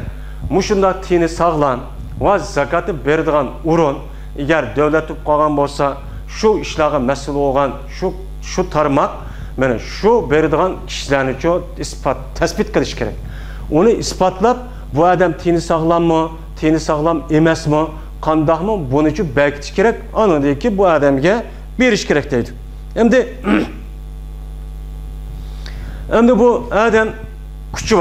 muşunda tini sağlam va zakatı berdigan urun eğer devlet qolgan bo'lsa şu işlarga mas'ul bo'lgan şu tarmoq mana şu berdigan kishilarni isbot tespit qilish kerak. Onu isbotlab bu adam tini sağlammı, tini sağlam emasmi, qandaqmi buni uchun bekitish kerak. Anadaki bu adamga berish kerak deydi. Endi bu adam kuchi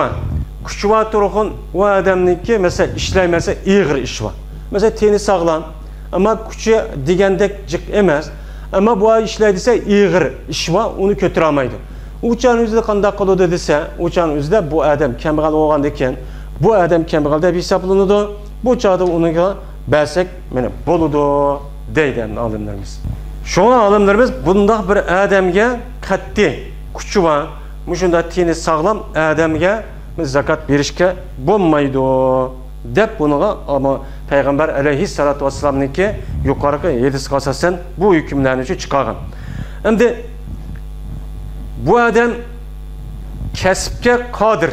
var turg'un u adamniki mesela ishlaymasa ig'ir ish var. Mesela teni sağlam ama kuchi degandek jiq emas. Ama bu ishlaydi desa ig'ir ish var, uni ko'tara olmaydi. Uçan o'zida qanday qiladi desa, uçan o'zida bu adam kambag'al bo'lgandan keyin bu adam kambag'al deb hisoblanadi. Bu chog'da uniga bersak mana bo'ladi deydi olimlarimiz. Şuna olimlarimiz bundaq bir adamga qat'iy kuchi var, mushunda teni sağlam adamga zakat berishga bo'lmaydi deb buniga ama Peygamber aleyhissalatu vesselam'niki yuqorqi hadisga asosan bu hukmlarni chiqargan. Endi bu adam kasbga qodir.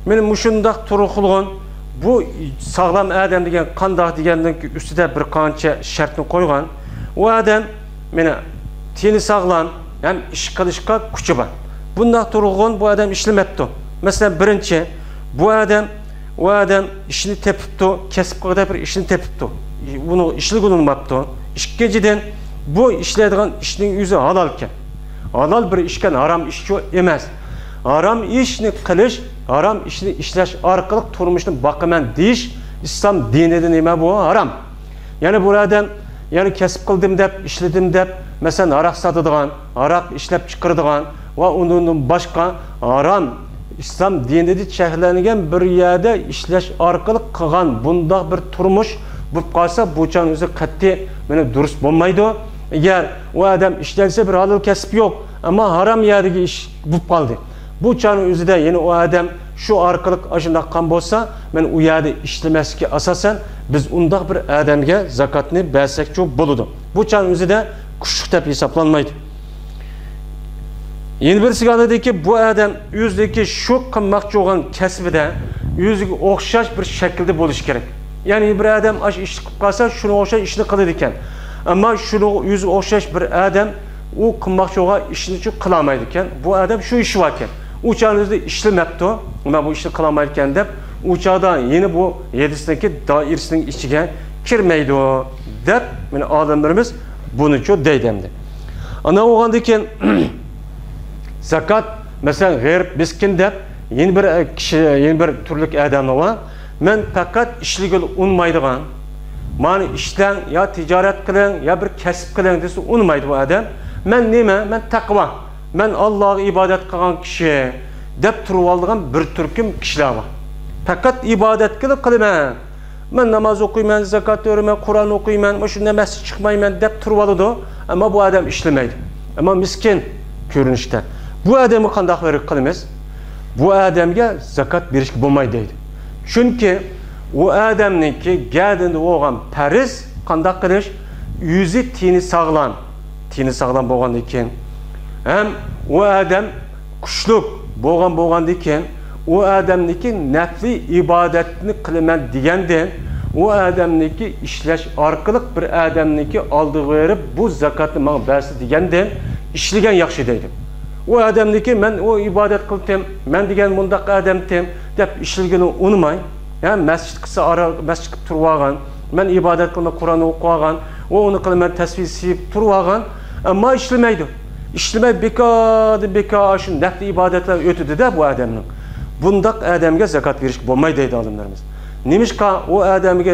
Men mushundaq turg'ilgan bu sağlam adam degan qandoq degandan ustida bir qancha shartni qo'ygan. O adam meni teni sağlam ham ish qilishga kuchi bor. Bundaq turg'ilgan bu adam ishlamabdi. Mesela birinchi bu adam işini tepipti, kesip kadar bir işini tepipti. Bunu işlik olunmaptı. İkincidен bu işlediğin işinin yüzü halalken. Halal bir işken haram işçi emez. Haram işini kılış, haram işini işleş arkalık turmuşun bakımen deyiş, İslam diniden neme bu haram. Yani bu adam yani kesip kıldım dep, işledim dep, mesela arak satıdığın, arak işlep çıkırdığın ve onun başka haram İslam dininde çekilenigen bir yerde işleş arkalık kılgan bunda bir turmuş bu kalsa bu çağın özü qat'iy meni durust bo'lmaydi. Eğer o adam işlerse bir halal kesip yok ama haram yerdeki iş bu kaldı. Bu çağın özü de yine o adam şu arkalık aşında kan bolsa men u yerde işlemesi asasen biz undaq bir adamga zakatni bersek çok buludu. Bu çağın özü de kuşluk deb hesaplanmaydı. Yeni bir sigadadaki bu adam yüzdeki şu qimmoqchi olan kasbida yüzüge o'xshash bir şekilde bo'lish kerak. Yani bir adam ish qilib qolsa shuni o'xshash ishni qiladi ekan. Ammo shuni yüzü o'xshash bir adam u qimmoqchi olan ishni qila olmaydi ekan. Bu adam şu ishi var ekan. U chog'da ishlamabdi, nima bu ishni qila olmaydi ekan deb u chog'da yeni bu yedisidagi doirasining ichiga kirmaydi deb meni olimlarimiz buni deydi endi. Ana o'g'andan keyin zakat mesela g'ayr miskin deb yeni bir kishi, yeni bir turlik adamlar var. Men fakat ishligil unmaydigan, mani ishlang ya tijorat qiling ya bir kasb qiling desa unmaydi bu adam. Men nima? Men taqvo. Men Allohga ibodat qilgan kishi deb turib olgan bir turkum kishilar bor. Fakat ibodat qilaman. Men namoz o'qiyman, zakat beraman, Qur'on o'qiyman, shunda masjid chiqmayman deb turib oladi. Ammo bu adam ishlamaydi. Ammo miskin ko'rinishda. Bu adamı qanday verib qilamiz? Bu adamga zakat berishga bo'lmaydi deydi. Chunki u adamniki gadinda bo'lgan farz qanday qilish? Yüzü tini sağlam bo'lgandan keyin ham u adam kuchlik bo'lgandan keyin u adamniki nafli ibodatni qilaman deganda u adamniki ishlash orqali bir adamniki oldiga berib bu zakatni menga bersin deganda ishlagan yaxshi deydi. O adamdaki men o ibadet kıldım, men degen mundaq adamdım dep işilgini unumay. Yani mescid kısa ara mescid turvagan, men ibadet kılma Kur'an okuvagan, o onu kılma tesbih siyip turvagan ama işlemeydi. İşlemey beka şun nefli ibadetler ötüdü de bu adamın. Bundaq adamga zakat veriş bo'lmaydi deydi olimlarimiz. Nemişka o adamga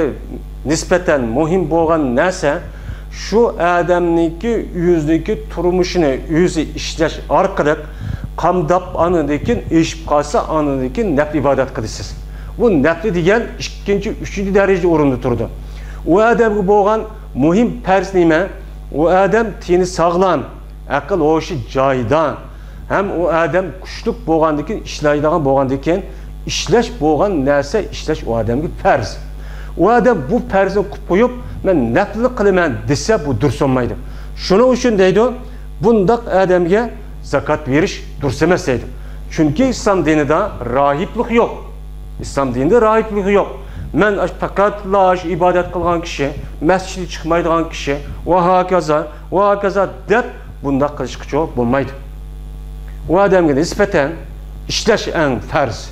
nispeten muhim bo'lgan narsa şu adamniki yüzdeki turmuşunu yüzü işleş arkalık qamdab anıdaki eşip qalsa anıdaki nafl ibadet qilasiz. Bu nafli degan ikkinchi, uchinchi darajada o'rinda turdi. O adamga bo'lgan muhim farz nima? O adam teni sağlam, aql hoshi joyida. Hem o adam kuchlik bo'lgandan keyin ishlaydigan bo'lgandan keyin ishlash bo'lgan narsa ishlash o adamga farz. O adam bu farzni qo'yib men nafli qilaman desa bu durust olmaydi. Shuning uchun deydi, bundaq adamga zakat verish durust emas deydi. Chunki islom dinida rohiblik yo'q. İslam dininde rahiplik yok. Men fakat laş ibadet kılgan kişi, mescidi çıkmaydıgan kişi, ve hakaza dep bunda kılışkı çok bulmaydı. O adamga nispeten işleş en farz.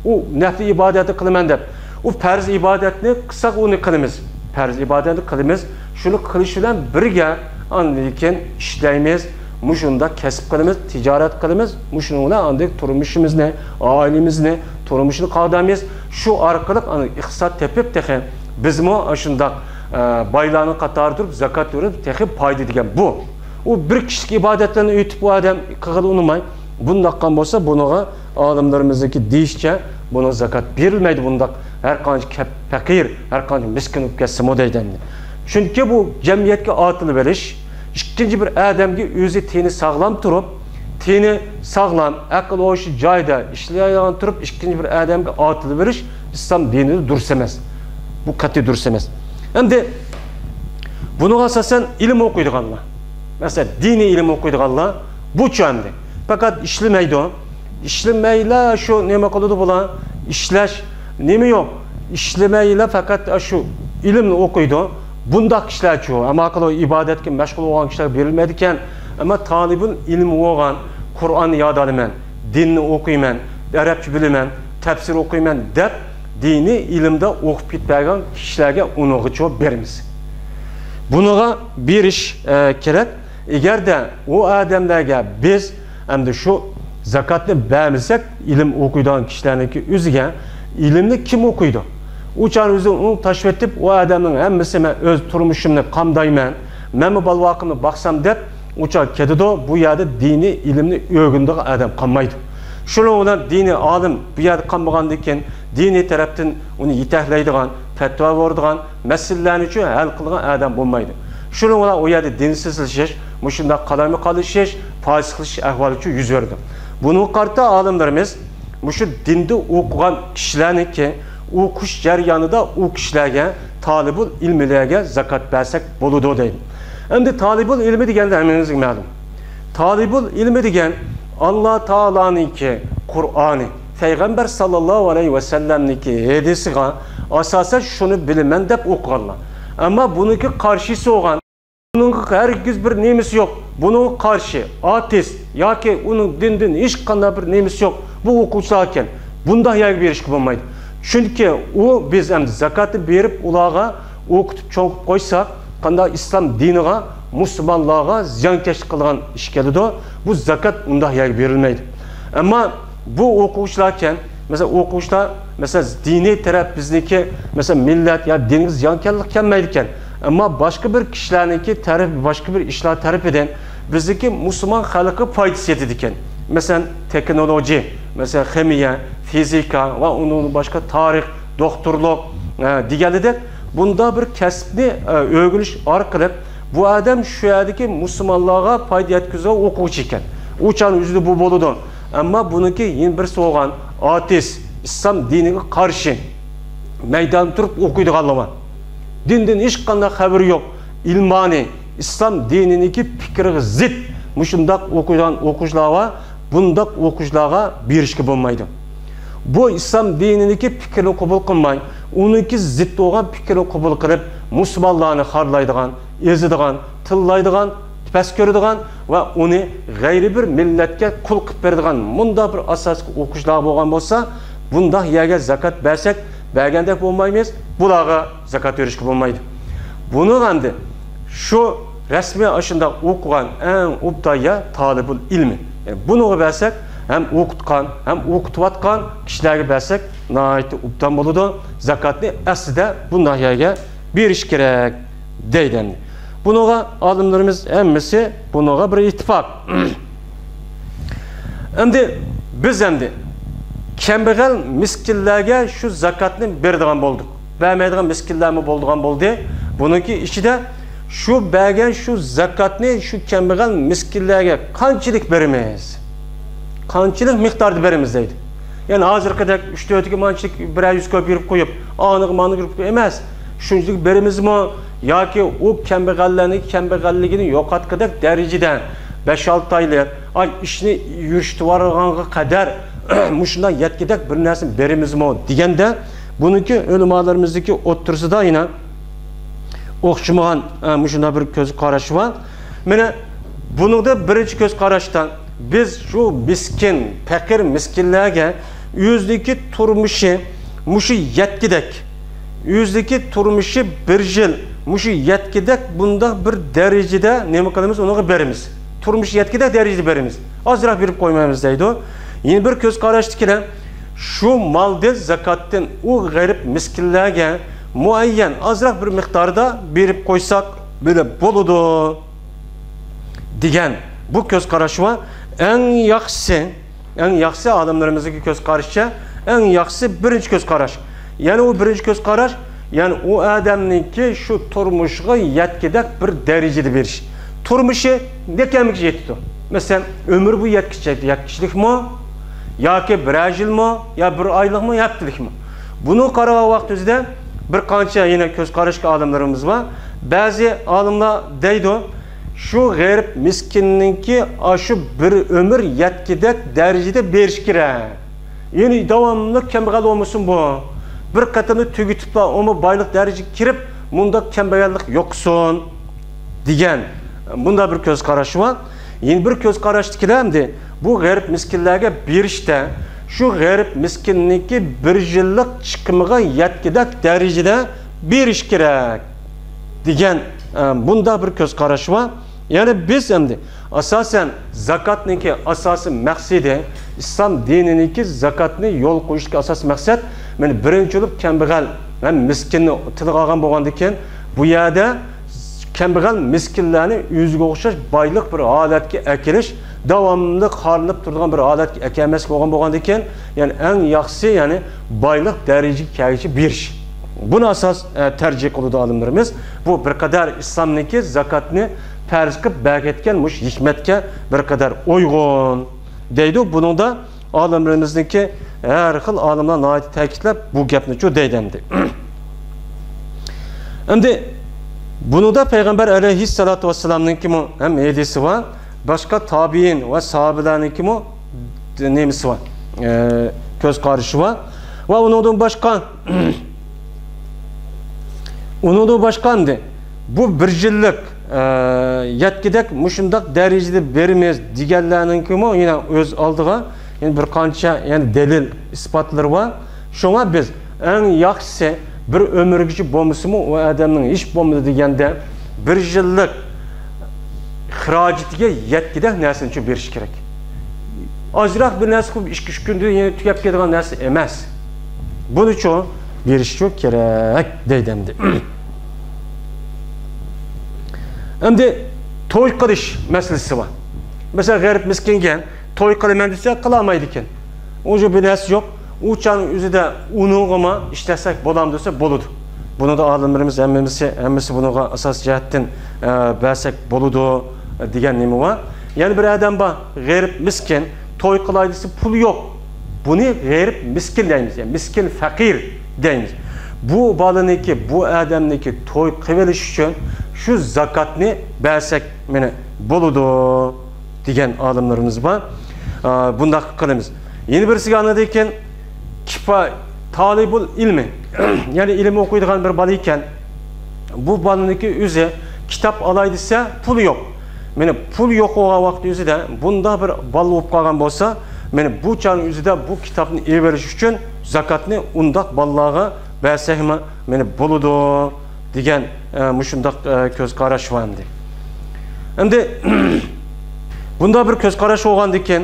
O nefli ibadeti kılman dep. O farz ibadetini kısak onu kılımız. Farz ibadeti kılımız. Şunu kılışıdan birge anlayken işleyimiz. Muşunda kesip kılımız, ticaret kılımız. Muşunda andık turmuşumuz ne, ailemiz ne, turmuşunu kaldamız. Şu arkalık iktisat tepip tehe bizim o aşında baylağını katar durup zakat durup tehe paydı diyen bu. O bir kişilik ibadetlerini öğütüp bu adam kıgılı unumay. Bundan olsa buna alimlerimizdeki deyişçe buna zakat verilmeydi bundan. Her kanca fakir, her kanca miskin olup geçsin o deyden. Çünkü bu cemiyetke atılı veriş. İkinci bir adamki özü teni sağlam turup, teni sağlam, akıl o işi cayda işleyen turup, ikinci bir adamki atılı veriş İslam dinini dursemez. Bu katı dursemez. Hem de bunu asasen ilim okuyduk Allah. Mesela dini ilim okuyduk Allah. Bu çöndü. Fakat işlemeydi o. İşlemeyle şu neme koludu bula, işleş, nemi yok. İşlemeyle fakat şu ilimle okuydu. Bunda kişiler çoğu. Ama akıllı ibadetke meşgul olan kişiler verilmedikken ama talibin ilmi olan Kur'an yadalimen, dinini okuyman, Arapça bilimen, tefsir okuyman dep dini ilimde okup gitmeyen kişilerge onu çoğu verimiz. Buna bir iş gerek. Eğer de o adamlarga biz hem de şu zakatını beğenmesek ilim okuyduğun kişilerdeki üzüge ilimni kim okuydu? Uçan özü onu taşvip etip o adamın hemmesi ben öz turmuşumni kamdayman, men bu balvakımni baksam dep uçan kedido bu yerde dini ilimni öğündüğü adam kalmaydı. Şunu olan dini alim bu yerde kalmagandayken dini taraftan onu yetakleydigan, fetva verdigan, meselelerini için hal kılgan adam bulmaydı. Şunu olan o yerde dinsizleşiş, muşunda kalami kalışış, fasıklış ahval için yüz verdi. Bunu karta alimlerimiz muşu dinde okuyan kişilerini ki okuş jaryanida o kişilerge talibul ilmilerge zakat versek boludu deydi. Hem de talibul ilmi degende hemenizge ma'lum. Talibul ilmi degen Allah Taala'nınki Kur'an'ı, Peygamber sallallahu aleyhi ve sellem'niki hadisiga asasen şunu bilmen dep okuyanlar. Ama bununki karşısı olan, bunun herkes bir nemisi yok. Bunun karşı ateist ya ki onun dinden hiç kanda bir nemisi yok. Bu okusaken bunda yer bir iş bulmaydı. Çünkü o biz hem zakatı verip ulağa okutup çoğup koysak kanda İslam dinine, Müslümanlığa ziyankeş kılgan iş geldi. Bu zakat onda yer verilmeydi. Ama bu okuşlarken mesela okuşlar mesela dini taraf bizdeki mesela millet ya diniz ziyankarlık gelmeydiken ama başka bir kişilerinki tarif başka bir işler tarif eden bizdeki Müslüman halkı faydası ediken mesela teknoloji, mesela kemiye, fizika ve onun başka tarih, doktorluk diğerleri bunda bir kesbini övgülüş arkalıp bu adam şu yerdeki Müslümanlığa fayda etkisi okuyucu iken uçan yüzü bu boludu. Ama bununki yeni bir soğan ateist, İslam dinine karşı meydan turup okuydu Allah'a. Dinden hiç kandak haberi yok. İlmani, İslam dinindeki fikri zıt. Muşundak okuyulan okuyuculara, bundak okuyuculara bir iş bulmaydı. Bu İslam dinindeki fikrini kabul kılmay, onunki zıt olan fikrini kabul kılıp Müslümanlarını harlaydıgan, ezidigan, tıllaydıgan, peskörüdügan ve onu gayri bir milletke kul kıp verdigan. Bunda bir asas okuyucular bolgan bolsa, bunda yerge zakat versek, bergendek olmayız, bulağa zakat verişki olmaydı. Bunu endi şu resmi aşında okuyan en ubdaya talibul ilmi. Yani bunu versek hem okutkan hem okutuvatkan kişilerge versek nahayeti ubdan boludu. Zakatni aslında bundan yerge bir iş gerek deyden. Buna alimlerimiz emmesi buna bir ittifak. Endi biz endi kembegal miskinlerge şu zakatni berdigan bolduk. Vermeydigan miskinler mi boldugan boldu? Bununki içinde şu bergen şu zakatni şu kembegal miskinlerge kançılık berimiz. Kançılık miktarda berimiz deydi. Yani hazır kadar 3-4 mançılık birer yüz köp yürüp koyup anık manık yürüp emez. Şunçılık berimiz mi? Ya ki o kembegalligini yok at kadar dereceden 5-6 aylar ay işini yürüştü varğanğa kadar muşunda yetkidek bir narsa berimizmi degende buniki ulamalarimizdagi o'ttirsida yine o'xshamagan muşunda bir ko'z qarash var. Mana buningda birinchi ko'z qarashdan biz şu miskin, fakir miskinlarga yüzdeki turmushi muşu yetkidek, yüzdeki turmushi bir yil muşu yetkidek bunda bir derecede nima qilamiz unaga beramiz. Turmuş yetkidek derecede beramiz. Azroq berib qo'ymaymiz deydi. Yeni bir ko'z qarashdikilar şu malda zakatdan u g'arib miskinlarga muayyan azroq bir miqdorda berib qo'ysak böyle bo'ladi degan bu ko'z qarash va eng yaxshi olimlarimizdagi ko'z qarashcha eng yaxshi birinchi ko'z qarash. Yani o birinchi ko'z qarash, yani o adamniki şu turmuşga yetkidek bir derecede berish. Turmuşu ne kemik yetdi? Mesela ömür bu yetkişlik mi? Ya ki bir yıl mı? Ya bir aylık mı? Yaptılık mı? Bunu qaragan vaqtimizda bir qancha yine ko'z qarashga olimlarimiz var. Bazı olimlar deydi, şu g'arib miskinninki şu bir ömür yetkidek derecede berish kerak. Yani davamlı kambag'al olmasın bu. Bir qatimni tugitibla onu baylık dereceye kirib, bunda kambag'allik yo'qsin degan bunda bir ko'z qarash var. Yeni bir ko'z qarashdikilamdi. Bu g'arib miskinlarga berishda şu g'arib miskinninki bir yillik chiqimiga yetkidek derecede berish kerak degan bunda bir ko'z qarash var. Yani biz endi asasen zakatniki asosiy maqsadi İslam dininiki zakatni yo'l qo'yishga asosiy maqsad men birinchi bo'lib kambag'al va miskinni tilga olgan bo'lgandan keyin bu yerda kambag'al miskinlarni o'ziga o'xshash boylik bir holatga akilish davomli qorinib turgan bir holatga akamas bo'lgandan keyin yani eng yaxshisi yani boylik darajaga kelishga berish. Buni asos tarjih qiladi olimlarimiz. Bu bir qadar islomniki zakatni farz qilib bergan mush hikmatga bir qadar uyg'un deydi. Bunun da olimlarimizniki her xil olimlar nihoyat ta'kidlab bu gapni shu deydi. Endi bunu da Peygamber aleyhissalatu vesselam'nınki mi hem hadisi var, başka tabiin ve sahabelerninki mi nemisi var, göz karışı var. Ve onun başkandı. Bu bir yıllık yetkidek muşundak derecede vermez diğerlerininki mi yine öz aldığa yani bir kança yani delil ispatları var. Şuna biz en yaxşısı bir ömürgücü bombası mı o adamın iş bombası degende bir yıllık xiracetiga yetkidek nersini için beriş gerek. Azroq bir narsa qilib 2-3 kunda yine tugab ketadigan narsa emas. Bunu için berish kerak deydi endi. Endi to'y qilish masalasi var. Mesela g'arib miskinga to'y qilaman desa qila olmaydi ekan. O'sha bir narsa yo'q. Uçanın üzerinde unug'ima ishlasak bo'lam desa bo'ladi. Bunu da olimlarimiz hammasi bunaqa asas jihatdan bersak bo'ladi degan nima var. Yani bir adam bor, g'arib miskin, to'y qilay desa pul yo'q. Buni g'arib miskin deymiz, yani miskin fakir deymiz. Bu balaniki, bu adamniki to'y qilish uchun şu zakatni bersak mana bo'ladi degan olimlarimiz bor. Bundaq qilamiz. Yeni birisiga anladıyken kifa talibul ilmi yani ilim okuyduğun bir balı iken bu balınınki üzü kitap alaydıysa pul yok. Meni pul yok olan vakti üzü de bunda bir bal olup kalgan olsa meni bu çağın üzü de bu kitabını everiş için zakatını undak ballığa versehme meni buludu diyen muşundak köz qaraş var endi. Endi bunda bir köz qaraş olgan diken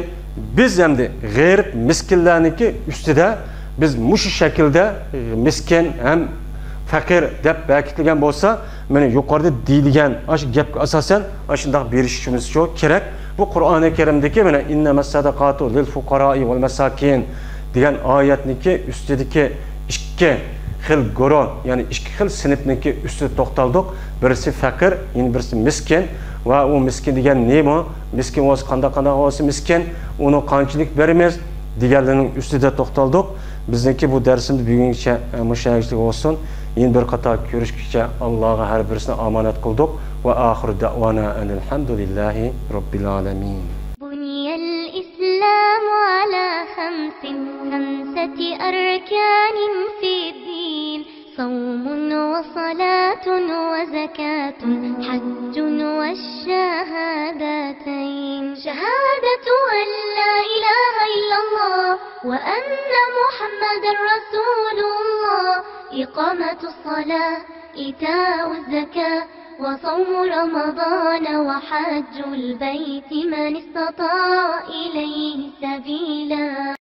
biz endi g'arib miskinlarniki üstüde biz muşu şekilde miskin hem fakir deb belirtilgan bo'lsa, meni yuqorida deyilgan aş gapga asosan ashundoq berishimiz kerak. Bu Qur'oni Karimdagi mana innamas sadaqatu lil fuqara'i val masakin degan oyatniki ustidagi ikki xil guruh, yani ikki xil sinfniki ustida to'xtaldik. Birisi fakir, yana birisi miskin va u miskin degan nima? Miskin o'z qanday bo'lsa miskin, uni qanchalik beramiz deganlarning ustida to'xtaldik. Bizniki bu dersimiz bugungacha mushayishlik olsun. Yeni bir qator ko'rishguncha Allohga har birisini omonat qildik va oxir da'vona alhamdulillahi robbil alamin. Buniyal islamu ala خمسة أركان في الدين صوم وصلاة وزكاة حج والشهادتين شهادة أن لا إله إلا الله وأن محمد رسول الله إقامة الصلاة إيتاء الزكاة وصوم رمضان وحج البيت من استطاع إليه سبيلا.